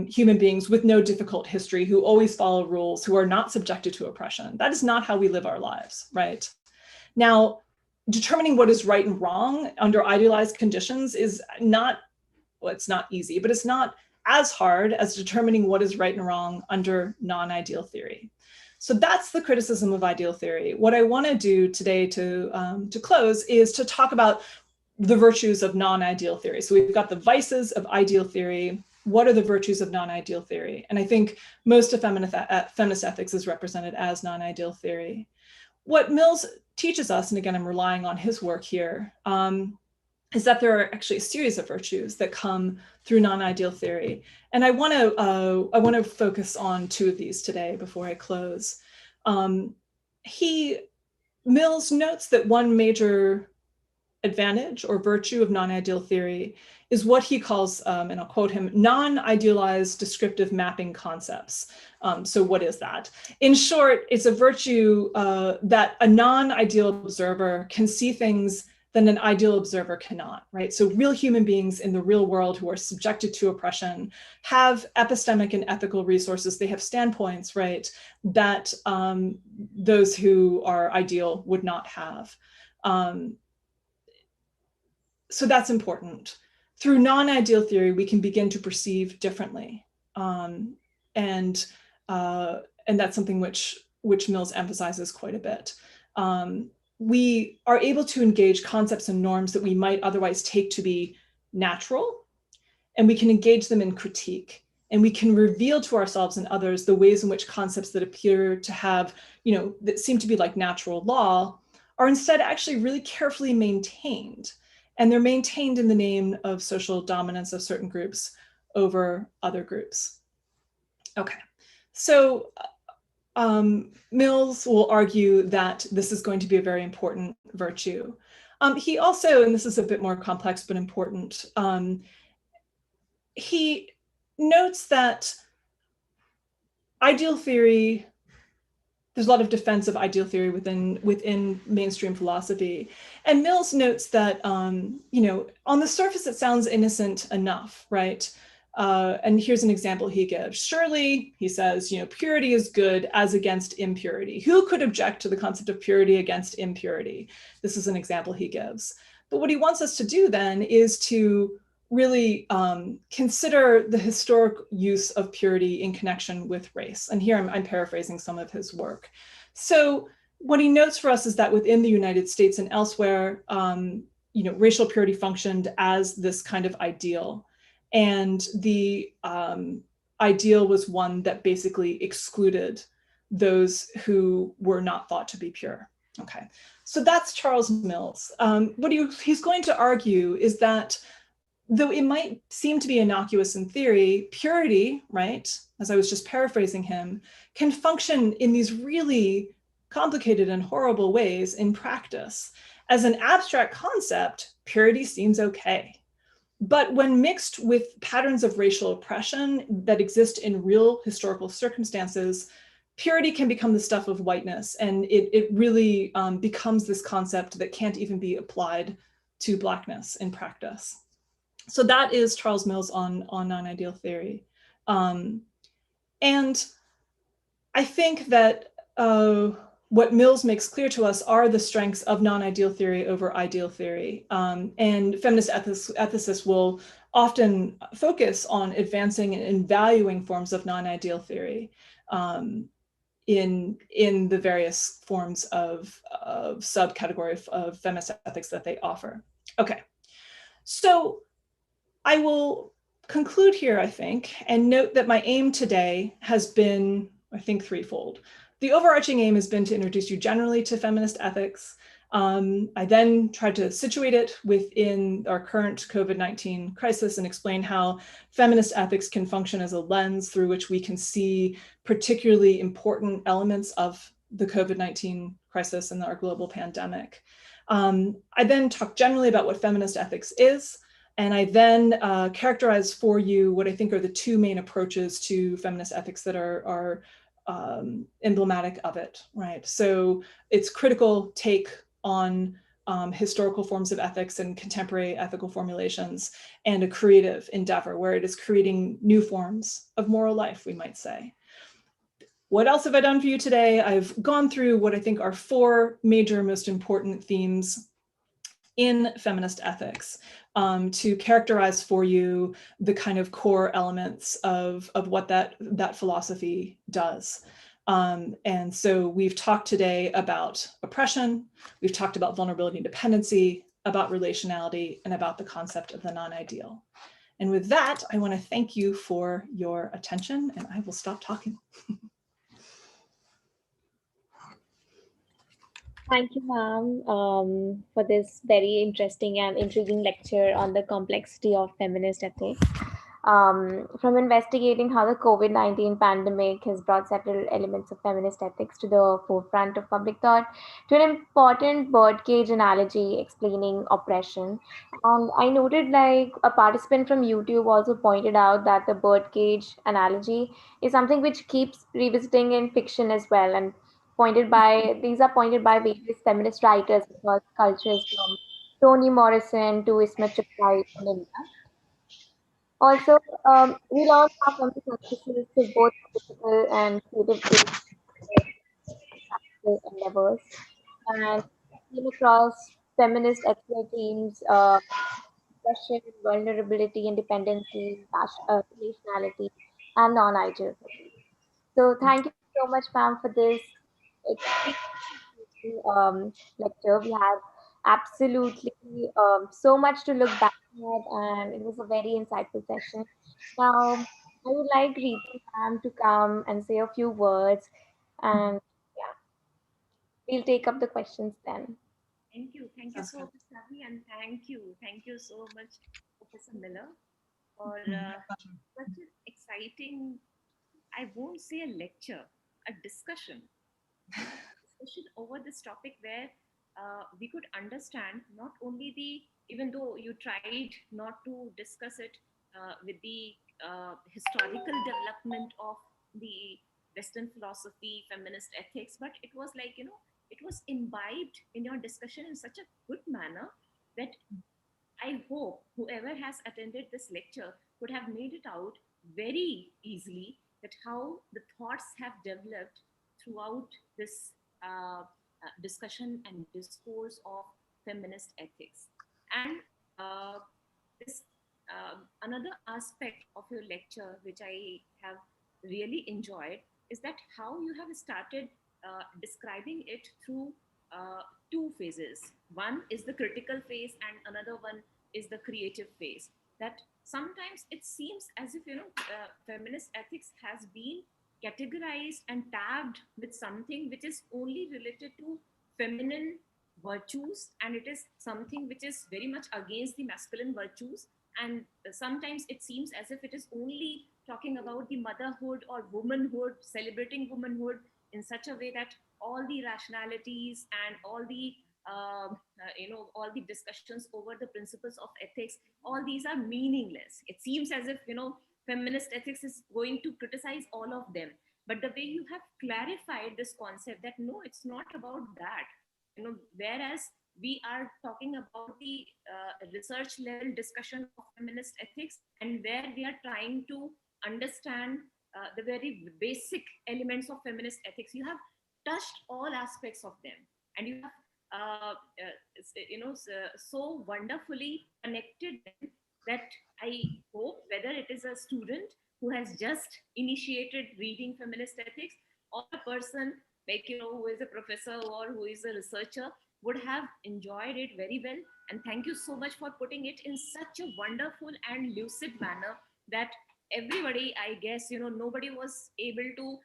human beings with no difficult history, who always follow rules, who are not subjected to oppression. That is not how we live our lives, right? Now, determining what is right and wrong under idealized conditions is not, well, it's not easy, but it's not as hard as determining what is right and wrong under non-ideal theory. So that's the criticism of ideal theory. What I want to do today to close is to talk about the virtues of non-ideal theory. So we've got the vices of ideal theory. What are the virtues of non-ideal theory? And I think most of feminist ethics is represented as non-ideal theory. What Mills teaches us, and again, I'm relying on his work here, is that there are actually a series of virtues that come through non-ideal theory. And I want to focus on two of these today before I close. Mills notes that one major advantage or virtue of non-ideal theory is what he calls, and I'll quote him, non-idealized descriptive mapping concepts. So what is that? In short, it's a virtue that a non-ideal observer can see things that an ideal observer cannot, right? So real human beings in the real world who are subjected to oppression have epistemic and ethical resources. They have standpoints, right, that those who are ideal would not have. So that's important. Through non-ideal theory, we can begin to perceive differently. And that's something which Mills emphasizes quite a bit. We are able to engage concepts and norms that we might otherwise take to be natural, and we can engage them in critique. And we can reveal to ourselves and others the ways in which concepts that appear to have, that seem to be like natural law are instead actually really carefully maintained. And they're maintained in the name of social dominance of certain groups over other groups. Okay, so Mills will argue that this is going to be a very important virtue. He also, and this is a bit more complex but important, he notes that ideal theory, there's a lot of defense of ideal theory within mainstream philosophy. And Mills notes that, on the surface, it sounds innocent enough, right? And here's an example he gives. Surely, he says, purity is good as against impurity. Who could object to the concept of purity against impurity? This is an example he gives. But what he wants us to do then is to really consider the historic use of purity in connection with race. And here I'm paraphrasing some of his work. So what he notes for us is that within the United States and elsewhere, racial purity functioned as this kind of ideal. And the ideal was one that basically excluded those who were not thought to be pure. Okay, so that's Charles Mills. He's going to argue is that though it might seem to be innocuous in theory, purity, right, as I was just paraphrasing him, can function in these really complicated and horrible ways in practice. As an abstract concept, purity seems okay. But when mixed with patterns of racial oppression that exist in real historical circumstances, purity can become the stuff of whiteness, and it really becomes this concept that can't even be applied to Blackness in practice. So that is Charles Mills on non-ideal theory. And I think that what Mills makes clear to us are the strengths of non-ideal theory over ideal theory. And feminist ethicists will often focus on advancing and valuing forms of non-ideal theory in the various forms of subcategory of feminist ethics that they offer. Okay, so I will conclude here, I think, and note that my aim today has been, I think, threefold. The overarching aim has been to introduce you generally to feminist ethics. I then tried to situate it within our current COVID-19 crisis and explain how feminist ethics can function as a lens through which we can see particularly important elements of the COVID-19 crisis and our global pandemic. I then talked generally about what feminist ethics is, and I then characterize for you what I think are the two main approaches to feminist ethics that are emblematic of it, right? So it's critical take on historical forms of ethics and contemporary ethical formulations, and a creative endeavor where it is creating new forms of moral life, we might say. What else have I done for you today? I've gone through what I think are four major, most important themes in feminist ethics to characterize for you the kind of core elements of what that philosophy does. And so we've talked today about oppression, we've talked about vulnerability and dependency, about relationality, and about the concept of the non-ideal. And with that, I want to thank you for your attention, and I will stop talking. Thank you, ma'am, for this very interesting and intriguing lecture on the complexity of feminist ethics. From investigating how the COVID-19 pandemic has brought several elements of feminist ethics to the forefront of public thought, to an important birdcage analogy explaining oppression. And I noted like a participant from YouTube also pointed out that the birdcage analogy is something which keeps revisiting in fiction as well, and these are pointed by various feminist writers across cultures from Toni Morrison to Isma Chokrai in India. Also, we learned how feminist ethicists is both political and creative aims to endeavors, and came across feminist ethical themes, oppression, vulnerability, independency, relationality, and non-ideal. So, thank you so much, ma'am, for this lecture. We have absolutely so much to look back at, and it was a very insightful session. Now, I would like Reetu ma'am to come and say a few words, and yeah, we'll take up the questions then. Thank you so much, Savi, and thank you so much, Professor Miller, for such an exciting, I won't say a lecture, a discussion over this topic where we could understand not only even though you tried not to discuss it with the historical development of the Western philosophy, feminist ethics, but it was like, it was imbibed in your discussion in such a good manner that I hope whoever has attended this lecture could have made it out very easily that how the thoughts have developed throughout this discussion and discourse of feminist ethics. And this another aspect of your lecture, which I have really enjoyed, is that how you have started describing it through two phases. One is the critical phase, and another one is the creative phase. that sometimes it seems as if, feminist ethics has been categorized and tagged with something which is only related to feminine virtues, and it is something which is very much against the masculine virtues. And sometimes it seems as if it is only talking about the motherhood or womanhood, celebrating womanhood in such a way that all the rationalities and all the all the discussions over the principles of ethics, all these are meaningless. It seems as if, feminist ethics is going to criticize all of them. But the way you have clarified this concept, that no, it's not about that, whereas we are talking about the research level discussion of feminist ethics, and where we are trying to understand the very basic elements of feminist ethics. You have touched all aspects of them, and you have so wonderfully connected them, that I hope, whether it is a student who has just initiated reading feminist ethics, or a person like, who is a professor or who is a researcher, would have enjoyed it very well. And thank you so much for putting it in such a wonderful and lucid manner that everybody, I guess, nobody was able to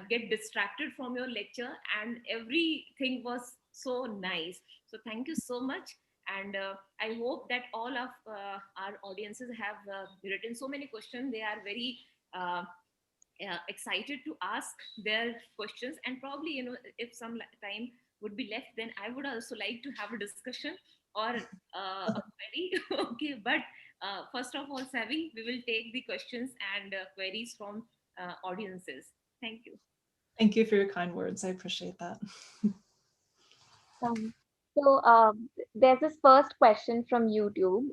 get distracted from your lecture, and everything was so nice. So thank you so much. And I hope that all of our audiences have written so many questions. They are very excited to ask their questions, and probably, if some time would be left, then I would also like to have a discussion or a query. Okay, but first of all, Savi, we will take the questions and queries from audiences. Thank you. Thank you for your kind words. I appreciate that. Um, there's this first question from YouTube.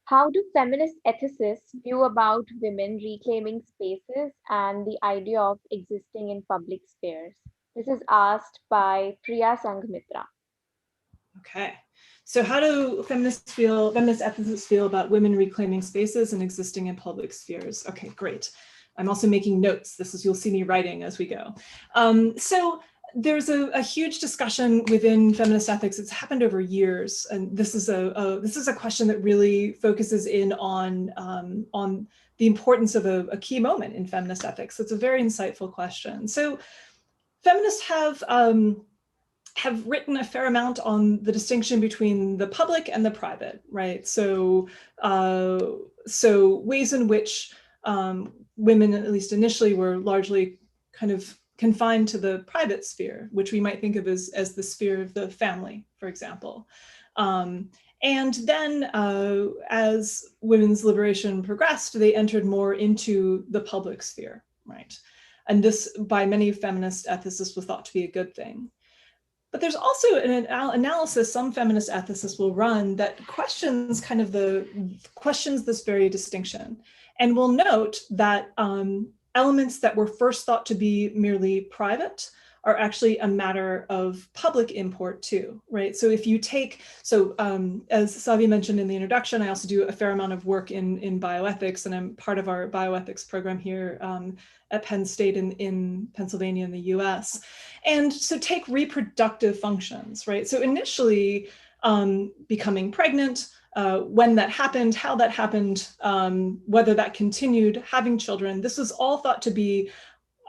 How do feminist ethicists view about women reclaiming spaces and the idea of existing in public spheres? This is asked by Priya Sanghamitra. Okay. So how do feminist ethicists feel about women reclaiming spaces and existing in public spheres? Okay, great. I'm also making notes. You'll see me writing as we go. So there's a huge discussion within feminist ethics. It's happened over years, and this is a question that really focuses in on the importance of a key moment in feminist ethics. It's a very insightful question. So feminists have written a fair amount on the distinction between the public and the private, right? So ways in which women, at least initially, were largely kind of confined to the private sphere, which we might think of as the sphere of the family, for example. And then as women's liberation progressed, they entered more into the public sphere, right? And this, by many feminist ethicists, was thought to be a good thing. But there's also an analysis some feminist ethicists will run that questions this very distinction, and will note that elements that were first thought to be merely private are actually a matter of public import too, right? So if you take, as Savi mentioned in the introduction, I also do a fair amount of work in bioethics, and I'm part of our bioethics program here at Penn State in Pennsylvania in the US. And so take reproductive functions, right? So initially becoming pregnant, when that happened, how that happened, whether that continued, having children, this was all thought to be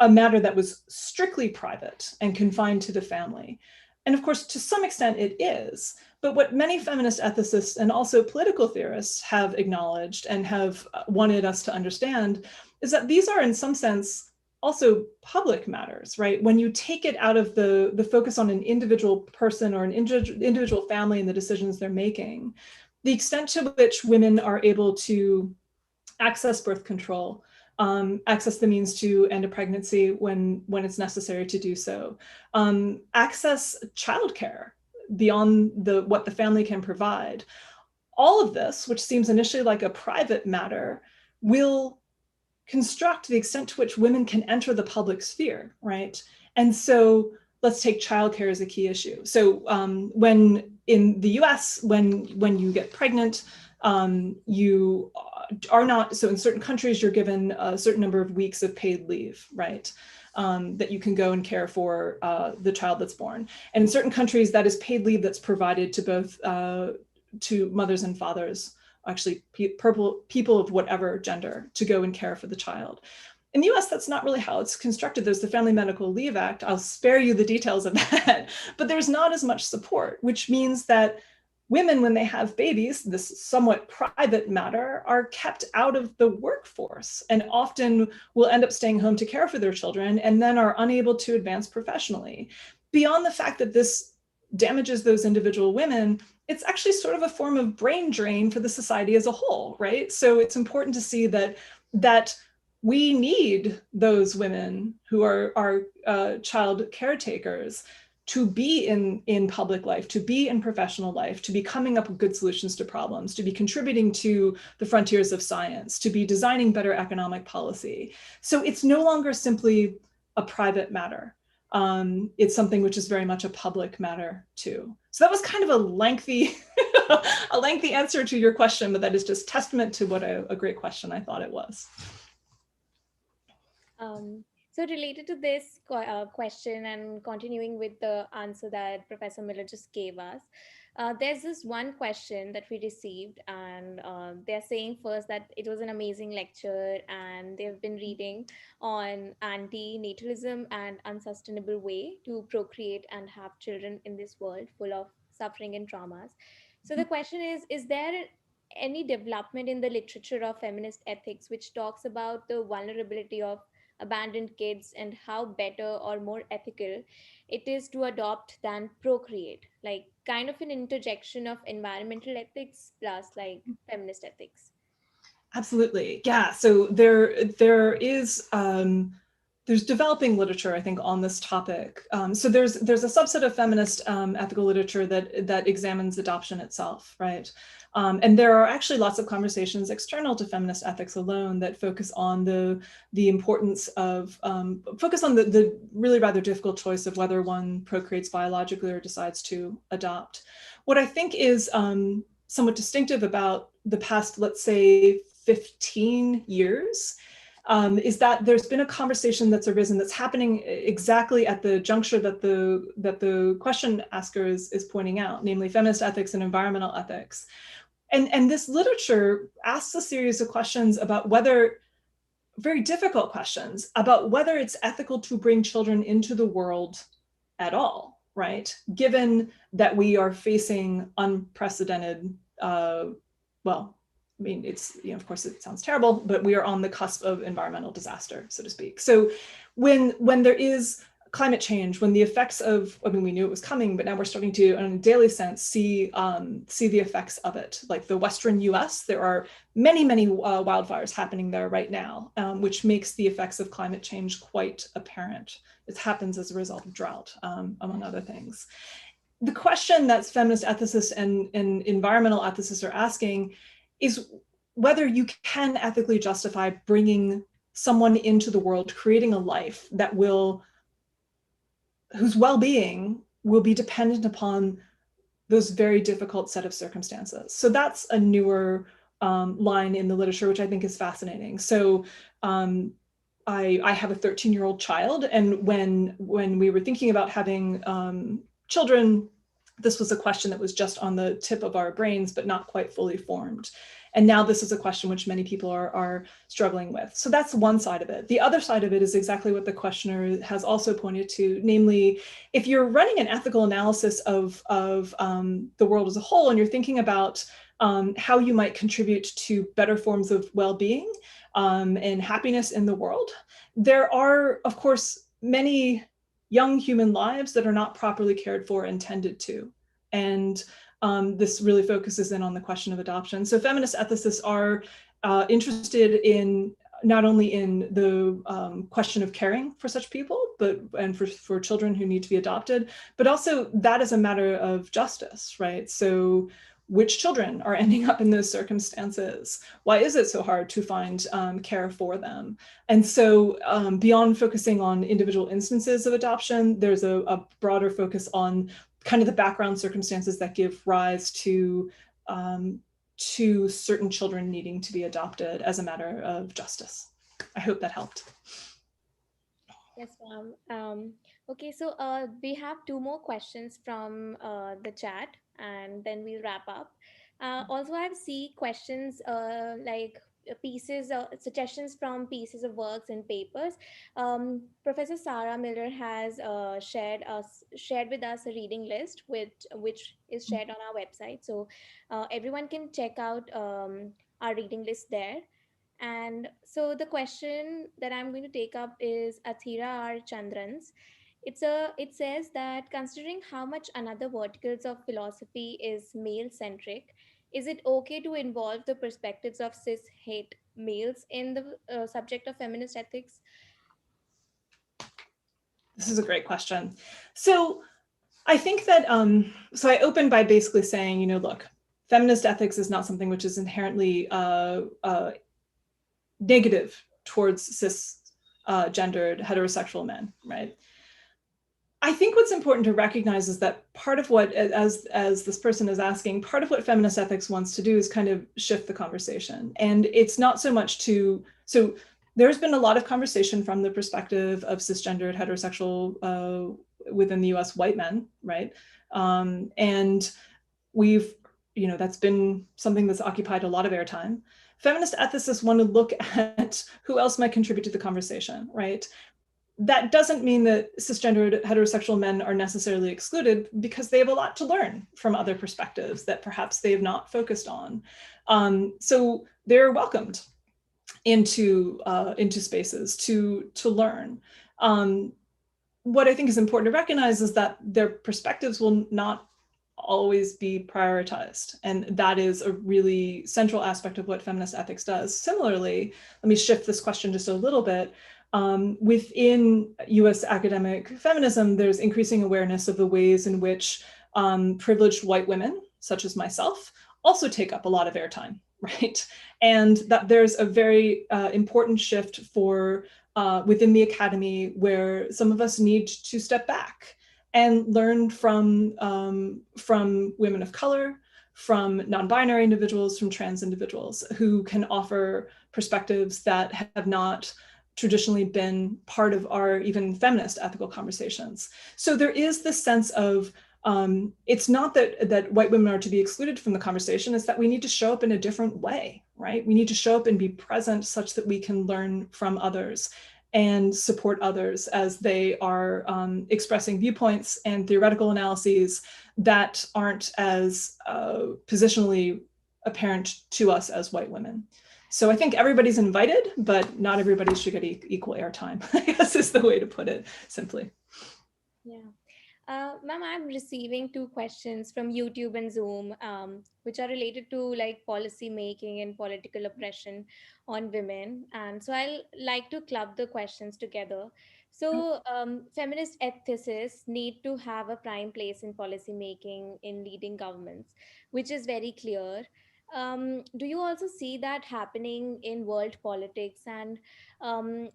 a matter that was strictly private and confined to the family. And of course, to some extent it is, but what many feminist ethicists and also political theorists have acknowledged and have wanted us to understand is that these are in some sense also public matters, right? When you take it out of the focus on an individual person or an individual family and the decisions they're making, the extent to which women are able to access birth control, access the means to end a pregnancy when it's necessary to do so, access childcare beyond what the family can provide. All of this, which seems initially like a private matter, will construct the extent to which women can enter the public sphere, right? And so let's take childcare as a key issue. So when in the US, when you get pregnant, you are not, so in certain countries, you're given a certain number of weeks of paid leave, right? That you can go and care for the child that's born. And in certain countries, that is paid leave that's provided to both to mothers and fathers actually people of whatever gender, to go and care for the child. In the US, that's not really how it's constructed. There's the Family Medical Leave Act. I'll spare you the details of that, but there's not as much support, which means that women, when they have babies, this somewhat private matter, are kept out of the workforce and often will end up staying home to care for their children and then are unable to advance professionally. Beyond the fact that this damages those individual women, it's actually sort of a form of brain drain for the society as a whole, right? So it's important to see that we need those women who are child caretakers to be in public life, to be in professional life, to be coming up with good solutions to problems, to be contributing to the frontiers of science, to be designing better economic policy. So it's no longer simply a private matter. It's something which is very much a public matter too. So that was kind of a lengthy, a lengthy answer to your question, but that is just testament to what a great question I thought it was. So related to this question and continuing with the answer that Professor Miller just gave us, there's this one question that we received, and they're saying first that it was an amazing lecture and they've been reading on anti-natalism and unsustainable way to procreate and have children in this world full of suffering and traumas. So the question is there any development in the literature of feminist ethics which talks about the vulnerability of abandoned kids and how better or more ethical it is to adopt than procreate, like kind of an interjection of environmental ethics plus like feminist ethics? Absolutely, yeah. So there is there's developing literature, I think, on this topic. So there's a subset of feminist ethical literature that examines adoption itself, right? And there are actually lots of conversations external to feminist ethics alone that focus on the importance of, focus on the really rather difficult choice of whether one procreates biologically or decides to adopt. What I think is somewhat distinctive about the past, let's say, 15 years, is that there's been a conversation that's arisen that's happening exactly at the juncture that the question asker is pointing out, namely feminist ethics and environmental ethics. And this literature asks a series of questions about whether, very difficult questions, about whether it's ethical to bring children into the world at all, right? Given that we are facing unprecedented, well, I mean, it's, you know, of course it sounds terrible, but we are on the cusp of environmental disaster, so to speak. So when there is climate change, when the effects of, I mean, we knew it was coming, but now we're starting to, in a daily sense, see the effects of it. Like the Western US, there are many wildfires happening there right now, which makes the effects of climate change quite apparent. It happens as a result of drought, among other things. The question that feminist ethicists and environmental ethicists are asking is whether you can ethically justify bringing someone into the world, creating a life that will, whose well-being will be dependent upon those very difficult set of circumstances. So that's a newer line in the literature, which I think is fascinating. So I have a 13-year-old child, and when we were thinking about having children, this was a question that was just on the tip of our brains, but not quite fully formed. And now this is a question which many people are struggling with. So that's one side of it. The other side of it is exactly what the questioner has also pointed to, namely, if you're running an ethical analysis of the world as a whole, and you're thinking about how you might contribute to better forms of well-being and happiness in the world, there are, of course, many young human lives that are not properly cared for and tended to. And this really focuses in on the question of adoption. So feminist ethicists are interested in not only in the question of caring for such people, and for children who need to be adopted, but also that is a matter of justice, right? So which children are ending up in those circumstances? Why is it so hard to find care for them? And so beyond focusing on individual instances of adoption, there's a broader focus on kind of the background circumstances that give rise to certain children needing to be adopted as a matter of justice. I hope that helped. Yes, ma'am. Okay, so we have two more questions from the chat, and then we'll wrap up. Also, I've seen questions like pieces, suggestions from pieces of works and papers. Professor Sarah Miller has shared with us a reading list, which is shared on our website. So everyone can check out our reading list there. And so the question that I'm going to take up is Athira R. Chandran's. It says that considering how much another verticals of philosophy is male centric, is it okay to involve the perspectives of cis het males in the subject of feminist ethics? This is a great question. So I think that, so I opened by basically saying, look, feminist ethics is not something which is inherently negative towards cisgendered heterosexual men, right? I think what's important to recognize is that part of what, as this person is asking, part of what feminist ethics wants to do is kind of shift the conversation. And it's not so much so there's been a lot of conversation from the perspective of cisgendered heterosexual within the US white men, right? And we've, that's been something that's occupied a lot of airtime. Feminist ethicists want to look at who else might contribute to the conversation, right? That doesn't mean that cisgendered heterosexual men are necessarily excluded, because they have a lot to learn from other perspectives that perhaps they have not focused on. So they're welcomed into spaces to learn. What I think is important to recognize is that their perspectives will not always be prioritized. And that is a really central aspect of what feminist ethics does. Similarly, let me shift this question just a little bit. Within US academic feminism, there's increasing awareness of the ways in which privileged white women, such as myself, also take up a lot of airtime, right? And that there's a very important shift for within the academy where some of us need to step back and learn from women of color, from non-binary individuals, from trans individuals who can offer perspectives that have not traditionally been part of our even feminist ethical conversations. So there is this sense of, it's not that white women are to be excluded from the conversation, it's that we need to show up in a different way, right? We need to show up and be present such that we can learn from others and support others as they are expressing viewpoints and theoretical analyses that aren't as positionally apparent to us as white women. So I think everybody's invited, but not everybody should get equal airtime, I guess is the way to put it simply. Yeah. Ma'am, I'm receiving 2 questions from YouTube and Zoom, which are related to like policy making and political oppression on women. And so I'll like to club the questions together. So feminist ethicists need to have a prime place in policy making in leading governments, which is very clear. Do you also see that happening in world politics? And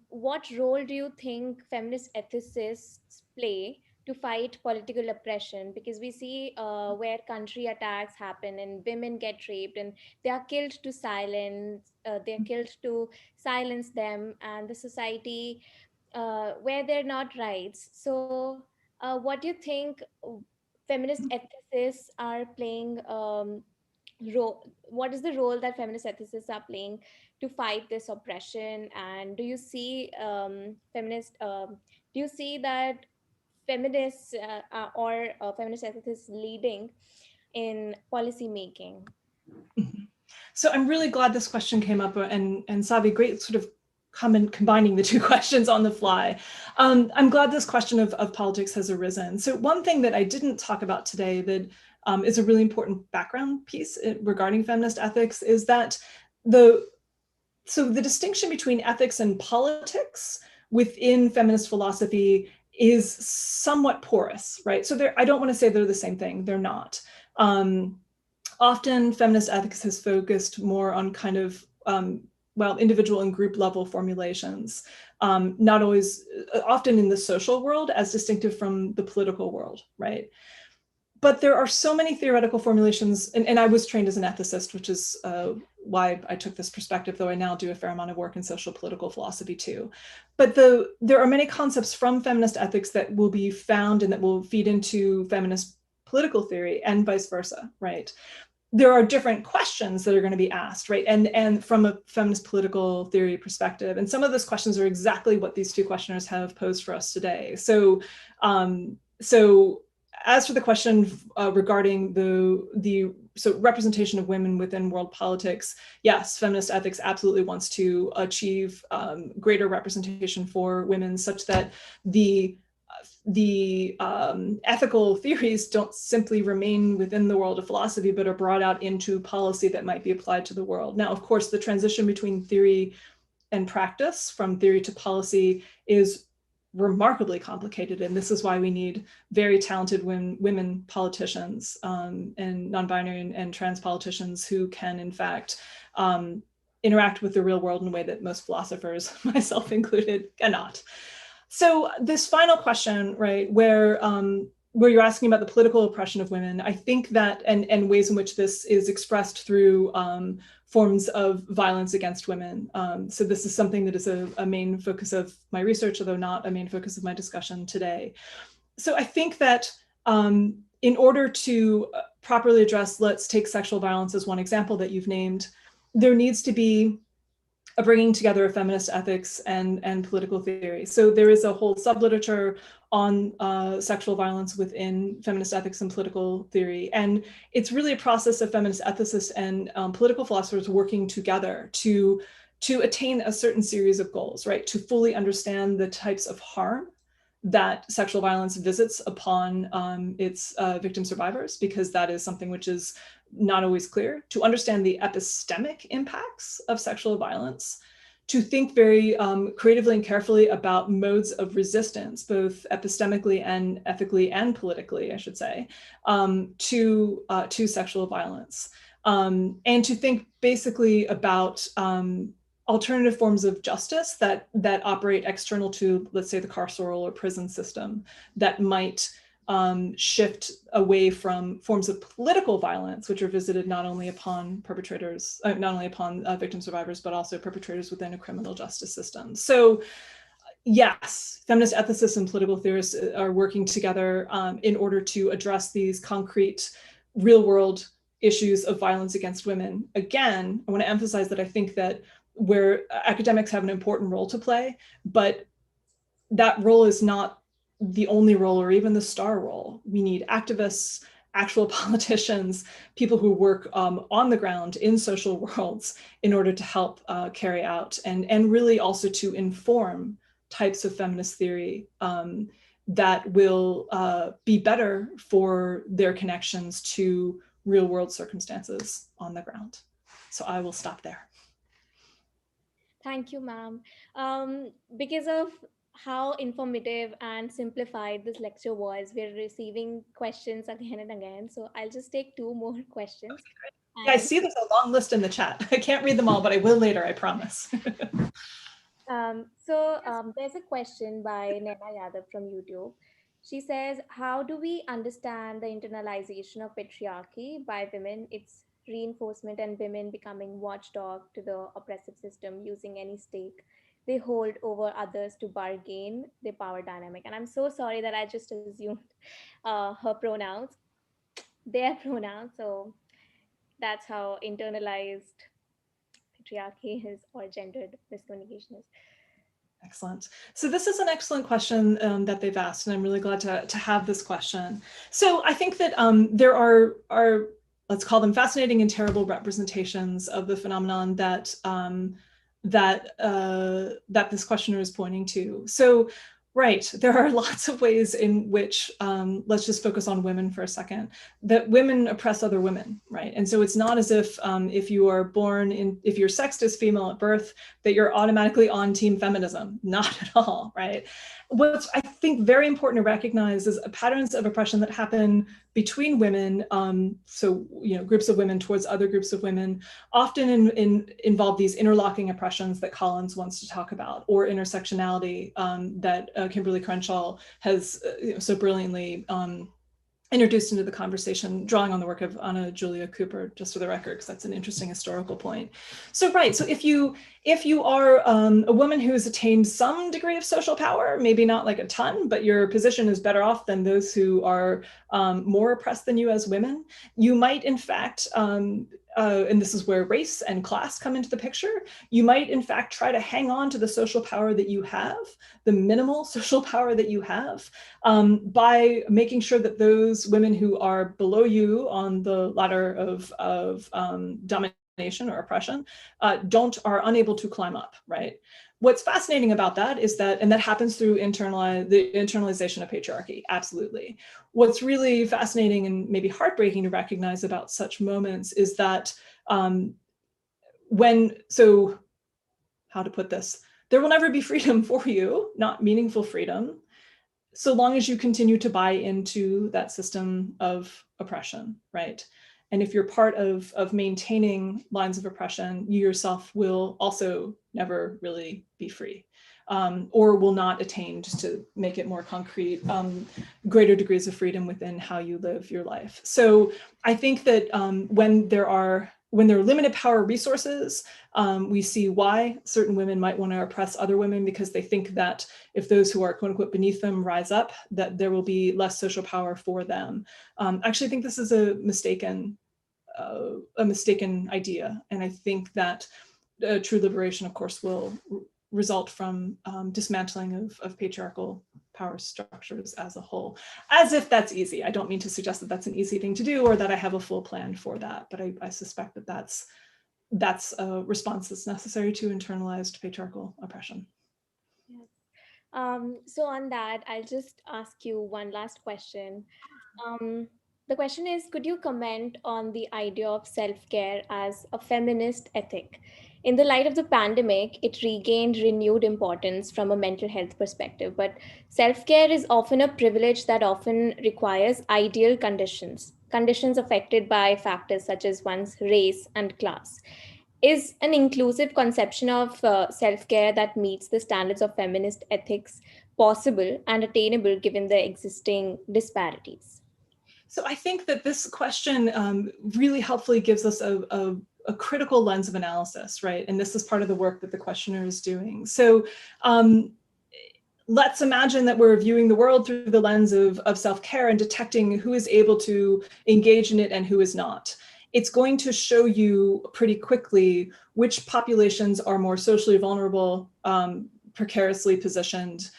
what role do you think feminist ethicists play to fight political oppression? Because we see where country attacks happen and women get raped and they are killed to silence them, and the society where they're not rights. So what do you think feminist ethicists are playing what is the role that feminist ethicists are playing to fight this oppression? And do you see do you see that feminists or feminist ethicists leading in policy making? So I'm really glad this question came up, and Savi, great sort of combining the 2 questions on the fly. I'm glad this question of politics has arisen. So one thing that I didn't talk about today that is a really important background piece regarding feminist ethics is that the distinction between ethics and politics within feminist philosophy is somewhat porous, right? So I don't want to say they're the same thing, they're not. Often feminist ethics has focused more on kind of, individual and group level formulations, not always, often in the social world as distinctive from the political world, right? But there are so many theoretical formulations, and I was trained as an ethicist, which is why I took this perspective, though I now do a fair amount of work in social political philosophy too. But there are many concepts from feminist ethics that will be found and that will feed into feminist political theory and vice versa, right? there are different questions that are going to be asked, right? And from a feminist political theory perspective, and some of those questions are exactly what these two questioners have posed for us today. So, so as for the question regarding the representation of women within world politics, yes, feminist ethics absolutely wants to achieve greater representation for women, such that the ethical theories don't simply remain within the world of philosophy, but are brought out into policy that might be applied to the world. Now, of course, the transition between theory and practice, from theory to policy, is remarkably complicated. And this is why we need very talented women politicians and non-binary and trans politicians who can, in fact, interact with the real world in a way that most philosophers, myself included, cannot. So this final question, right, where you're asking about the political oppression of women, I think that, and ways in which this is expressed through forms of violence against women. So this is something that is a main focus of my research, although not a main focus of my discussion today. So I think that in order to properly address, let's take sexual violence as one example that you've named, there needs to be a bringing together of feminist ethics and political theory. So there is a whole subliterature on sexual violence within feminist ethics and political theory. And it's really a process of feminist ethicists and political philosophers working together to attain a certain series of goals, right? To fully understand the types of harm that sexual violence visits upon its victim survivors, because that is something which is not always clear, to understand the epistemic impacts of sexual violence, to think very creatively and carefully about modes of resistance, both epistemically and ethically and politically, I should say, to sexual violence, and to think basically about alternative forms of justice that operate external to, let's say, the carceral or prison system, that might shift away from forms of political violence, which are visited not only upon perpetrators, not only upon victim survivors, but also perpetrators within a criminal justice system. So yes, feminist ethicists and political theorists are working together in order to address these concrete real world issues of violence against women. Again, I want to emphasize that I think that where academics have an important role to play, but that role is not the only role or even the star role. We need activists, actual politicians, people who work on the ground in social worlds in order to help carry out and really also to inform types of feminist theory that will be better for their connections to real world circumstances on the ground. So I will stop there. Thank you, ma'am. Because of how informative and simplified this lecture was, we're receiving questions again and again. So I'll just take two more questions. Yeah, I see there's a long list in the chat. I can't read them all, but I will later, I promise. There's a question by Nena Yadav from YouTube. She says, how do we understand the internalization of patriarchy by women, its reinforcement, and women becoming watchdog to the oppressive system, using any stake they hold over others to bargain their power dynamic? And I'm so sorry that I just assumed her pronouns, their pronouns. So that's how internalized patriarchy is, or gendered miscommunication is. Excellent. So this is an excellent question that they've asked, and I'm really glad to have this question. So I think that there are, let's call them fascinating and terrible representations of the phenomenon that that this questioner is pointing to. So, right, there are lots of ways in which, let's just focus on women for a second, that women oppress other women, right? And so it's not as if you are born in, if you're sexed as female at birth, that you're automatically on team feminism, not at all, right? What's, I think, very important to recognize is patterns of oppression that happen between women, so, you know, groups of women towards other groups of women, often involve these interlocking oppressions that Collins wants to talk about, or intersectionality that Kimberly Crenshaw has so brilliantly introduced into the conversation, drawing on the work of Anna Julia Cooper, just for the record, because that's an interesting historical point. So right, so if you are a woman who has attained some degree of social power, maybe not like a ton, but your position is better off than those who are more oppressed than you as women, you might in fact, and this is where race and class come into the picture, you might in fact try to hang on to the social power that you have, the minimal social power that you have, by making sure that those women who are below you on the ladder of domination or oppression are unable to climb up, right? What's fascinating about that is that, and that happens through the internalization of patriarchy, absolutely. What's really fascinating and maybe heartbreaking to recognize about such moments is that so how to put this, there will never be freedom for you, not meaningful freedom, so long as you continue to buy into that system of oppression, right? And if you're part of maintaining lines of oppression, you yourself will also never really be free, or will not attain, just to make it more concrete, greater degrees of freedom within how you live your life. So I think that when there are limited power resources, we see why certain women might want to oppress other women, because they think that if those who are quote unquote beneath them rise up, that there will be less social power for them. I actually think this is a mistaken idea. And I think that true liberation, of course, will result from dismantling of patriarchal power structures as a whole. As if that's easy. I don't mean to suggest that that's an easy thing to do or that I have a full plan for that, but I suspect that that's a response that's necessary to internalized patriarchal oppression. Yes. So on that, I'll just ask you one last question. The question is, could you comment on the idea of self-care as a feminist ethic? In the light of the pandemic, it regained renewed importance from a mental health perspective, but self-care is often a privilege that often requires ideal conditions affected by factors such as one's race and class. Is an inclusive conception of self-care that meets the standards of feminist ethics possible and attainable given the existing disparities? So I think that this question really helpfully gives us a critical lens of analysis, right? And this is part of the work that the questioner is doing. So let's imagine that we're viewing the world through the lens of self-care and detecting who is able to engage in it and who is not. It's going to show you pretty quickly which populations are more socially vulnerable, precariously positioned,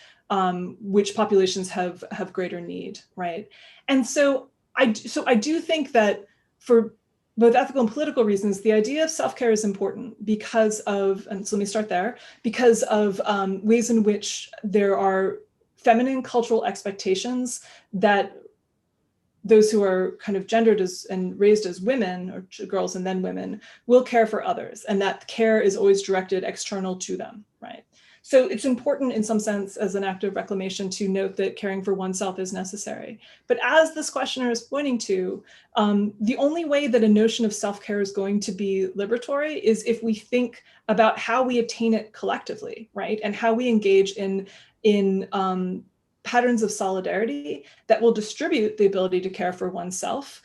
which populations have greater need, right? And so I do think that for both ethical and political reasons, the idea of self-care is important because of, and so let me start there, because of ways in which there are feminine cultural expectations that those who are kind of gendered as and raised as women, or girls and then women, will care for others, and that care is always directed external to them, right? So it's important in some sense as an act of reclamation to note that caring for oneself is necessary. But as this questioner is pointing to, the only way that a notion of self-care is going to be liberatory is if we think about how we attain it collectively, right? And how we engage in patterns of solidarity that will distribute the ability to care for oneself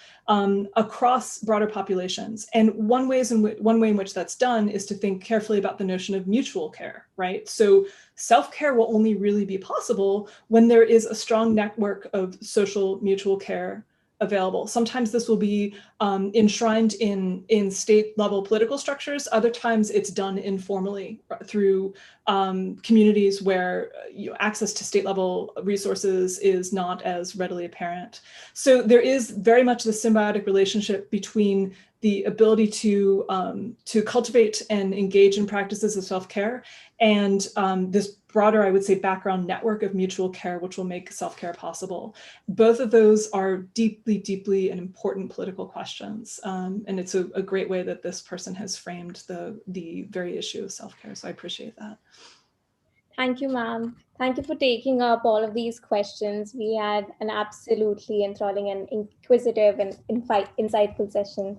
across broader populations. And one way in which that's done is to think carefully about the notion of mutual care, right? So self-care will only really be possible when there is a strong network of social mutual care available. Sometimes this will be enshrined in state level political structures. Other times it's done informally through communities where access to state level resources is not as readily apparent. So there is very much the symbiotic relationship between the ability to cultivate and engage in practices of self-care and this broader, I would say, background network of mutual care, which will make self-care possible. Both of those are deeply, deeply and important political questions. And it's a great way that this person has framed the very issue of self-care. So I appreciate that. Thank you, ma'am. Thank you for taking up all of these questions. We had an absolutely enthralling and inquisitive and insightful session.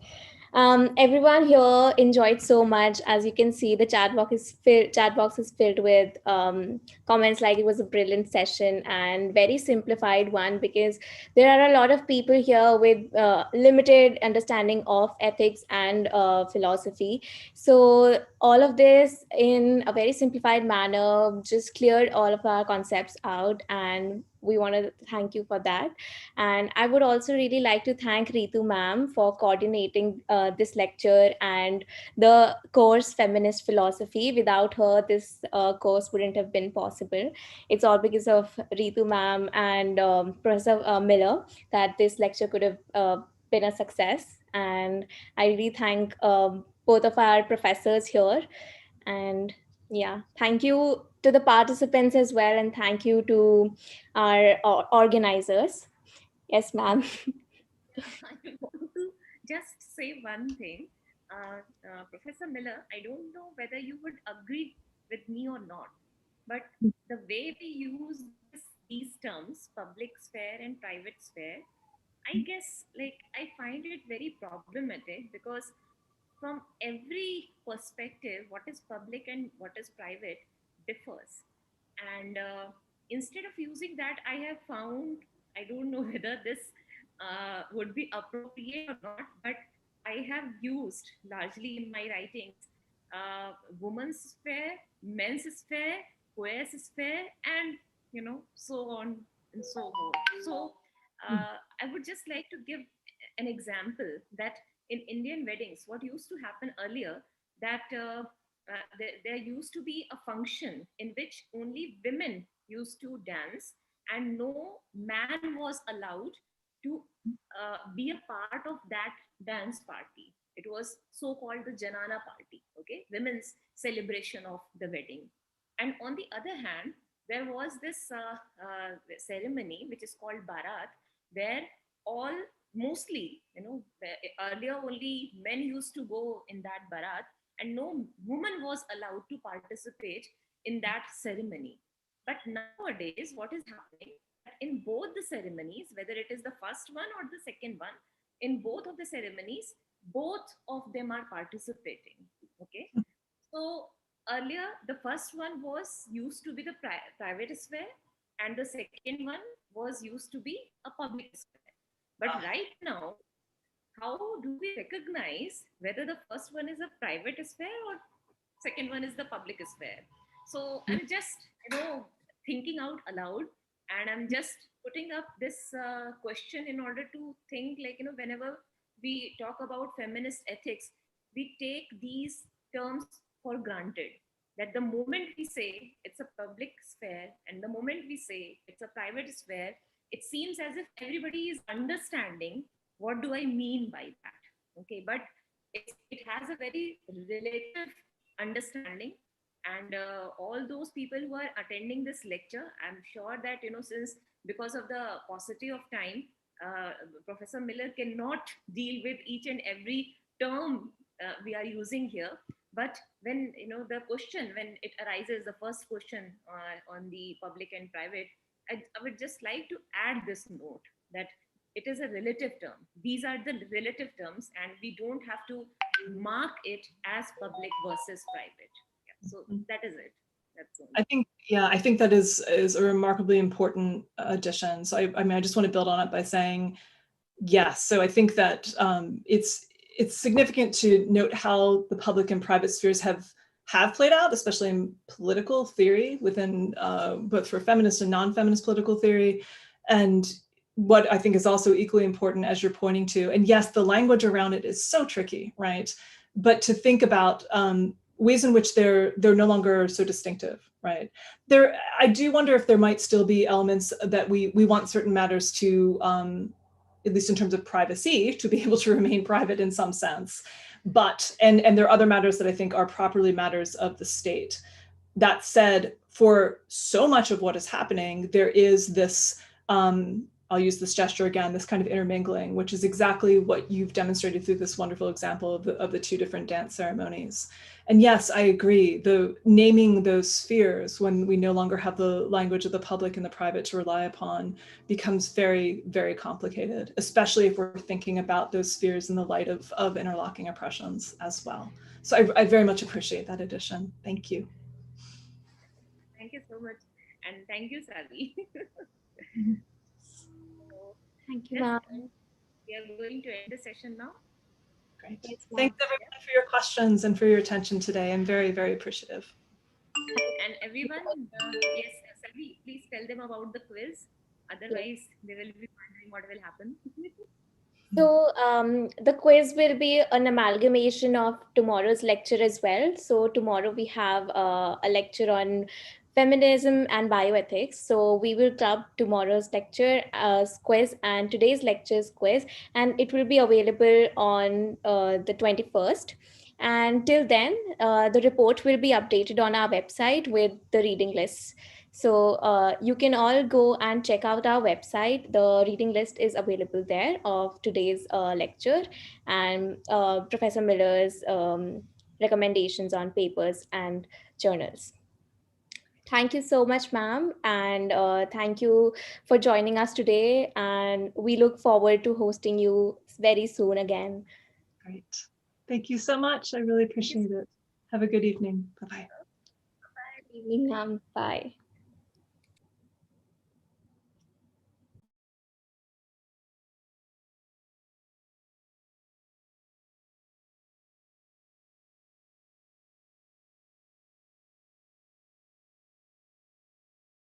Everyone here enjoyed so much. As you can see, the chat box is filled with comments like it was a brilliant session and very simplified one, because there are a lot of people here with limited understanding of ethics and philosophy. So all of this in a very simplified manner just cleared all of our concepts out, and we want to thank you for that. And I would also really like to thank Reetu ma'am for coordinating this lecture and the course Feminist Philosophy. Without her, this course wouldn't have been possible. It's all because of Reetu ma'am and Professor Miller that this lecture could have been a success. And I really thank both of our professors here. And yeah, thank you to the participants as well. And thank you to our organizers. Yes, ma'am. I want to just say one thing. Professor Miller, I don't know whether you would agree with me or not, but the way we use these terms, public sphere and private sphere, I guess like I find it very problematic, because from every perspective, what is public and what is private differs. And instead of using that, I have found, I don't know whether this would be appropriate or not, but I have used largely in my writings women's sphere, men's sphere, queer sphere, and so on and so on. So I would just like to give an example that in Indian weddings, what used to happen earlier, that there used to be a function in which only women used to dance, and no man was allowed to be a part of that dance party. It was so called the Janana party, okay, women's celebration of the wedding. And on the other hand, there was this ceremony which is called Bharat, where all mostly, earlier only men used to go in that Bharat, and no woman was allowed to participate in that ceremony. But nowadays, what is happening, that in both the ceremonies, whether it is the first one or the second one, in both of the ceremonies, both of them are participating. Okay. So earlier, the first one was used to be the private sphere, and the second one was used to be a public sphere. But right now, how do we recognize whether the first one is a private sphere or second one is the public sphere? So I'm just thinking out aloud, and I'm just putting up this question in order to think, like, whenever we talk about feminist ethics, we take these terms for granted, that the moment we say it's a public sphere and the moment we say it's a private sphere, it seems as if everybody is understanding what do I mean by that. Okay, but it has a very relative understanding. And all those people who are attending this lecture, I'm sure that since because of the paucity of time, Professor Miller cannot deal with each and every term we are using here. But when the question, when it arises, the first question on the public and private, I would just like to add this note that it is a relative term. These are the relative terms, and we don't have to mark it as public versus private. Yeah, so that is it. That's all. I think that is a remarkably important addition. So I mean, I just want to build on it by saying, yes. So I think that it's significant to note how the public and private spheres have played out, especially in political theory within both for feminist and non-feminist political theory. And what I think is also equally important, as you're pointing to, and yes, the language around it is so tricky, right? But to think about ways in which they're no longer so distinctive, right? I do wonder if there might still be elements that we want certain matters to, at least in terms of privacy, to be able to remain private in some sense. But, and there are other matters that I think are properly matters of the state. That said, for so much of what is happening, there is this I'll use this gesture again, this kind of intermingling, which is exactly what you've demonstrated through this wonderful example of the two different dance ceremonies. And yes, I agree, the naming those spheres when we no longer have the language of the public and the private to rely upon becomes very, very complicated, especially if we're thinking about those spheres in the light of interlocking oppressions as well. So I very much appreciate that addition. Thank you. Thank you so much. And thank you, Savi. So, Thank you, yes, ma'am. we are going to end the session now. Great. Yes, Thanks everyone for your questions and for your attention today. I'm very, very appreciative. And everyone, yes, Savi, please tell them about the quiz. Otherwise, they will be wondering what will happen. So the quiz will be an amalgamation of tomorrow's lecture as well. So tomorrow we have a lecture on feminism and bioethics. So we will club tomorrow's lecture quiz and today's lecture's quiz, and it will be available on the 21st. And till then, the report will be updated on our website with the reading lists. So you can all go and check out our website. The reading list is available there of today's lecture and Professor Miller's recommendations on papers and journals. Thank you so much, ma'am. And thank you for joining us today. And we look forward to hosting you very soon again. Great. Thank you so much. I really appreciate it. Have a good evening. Bye-bye. Good evening, ma'am. Bye.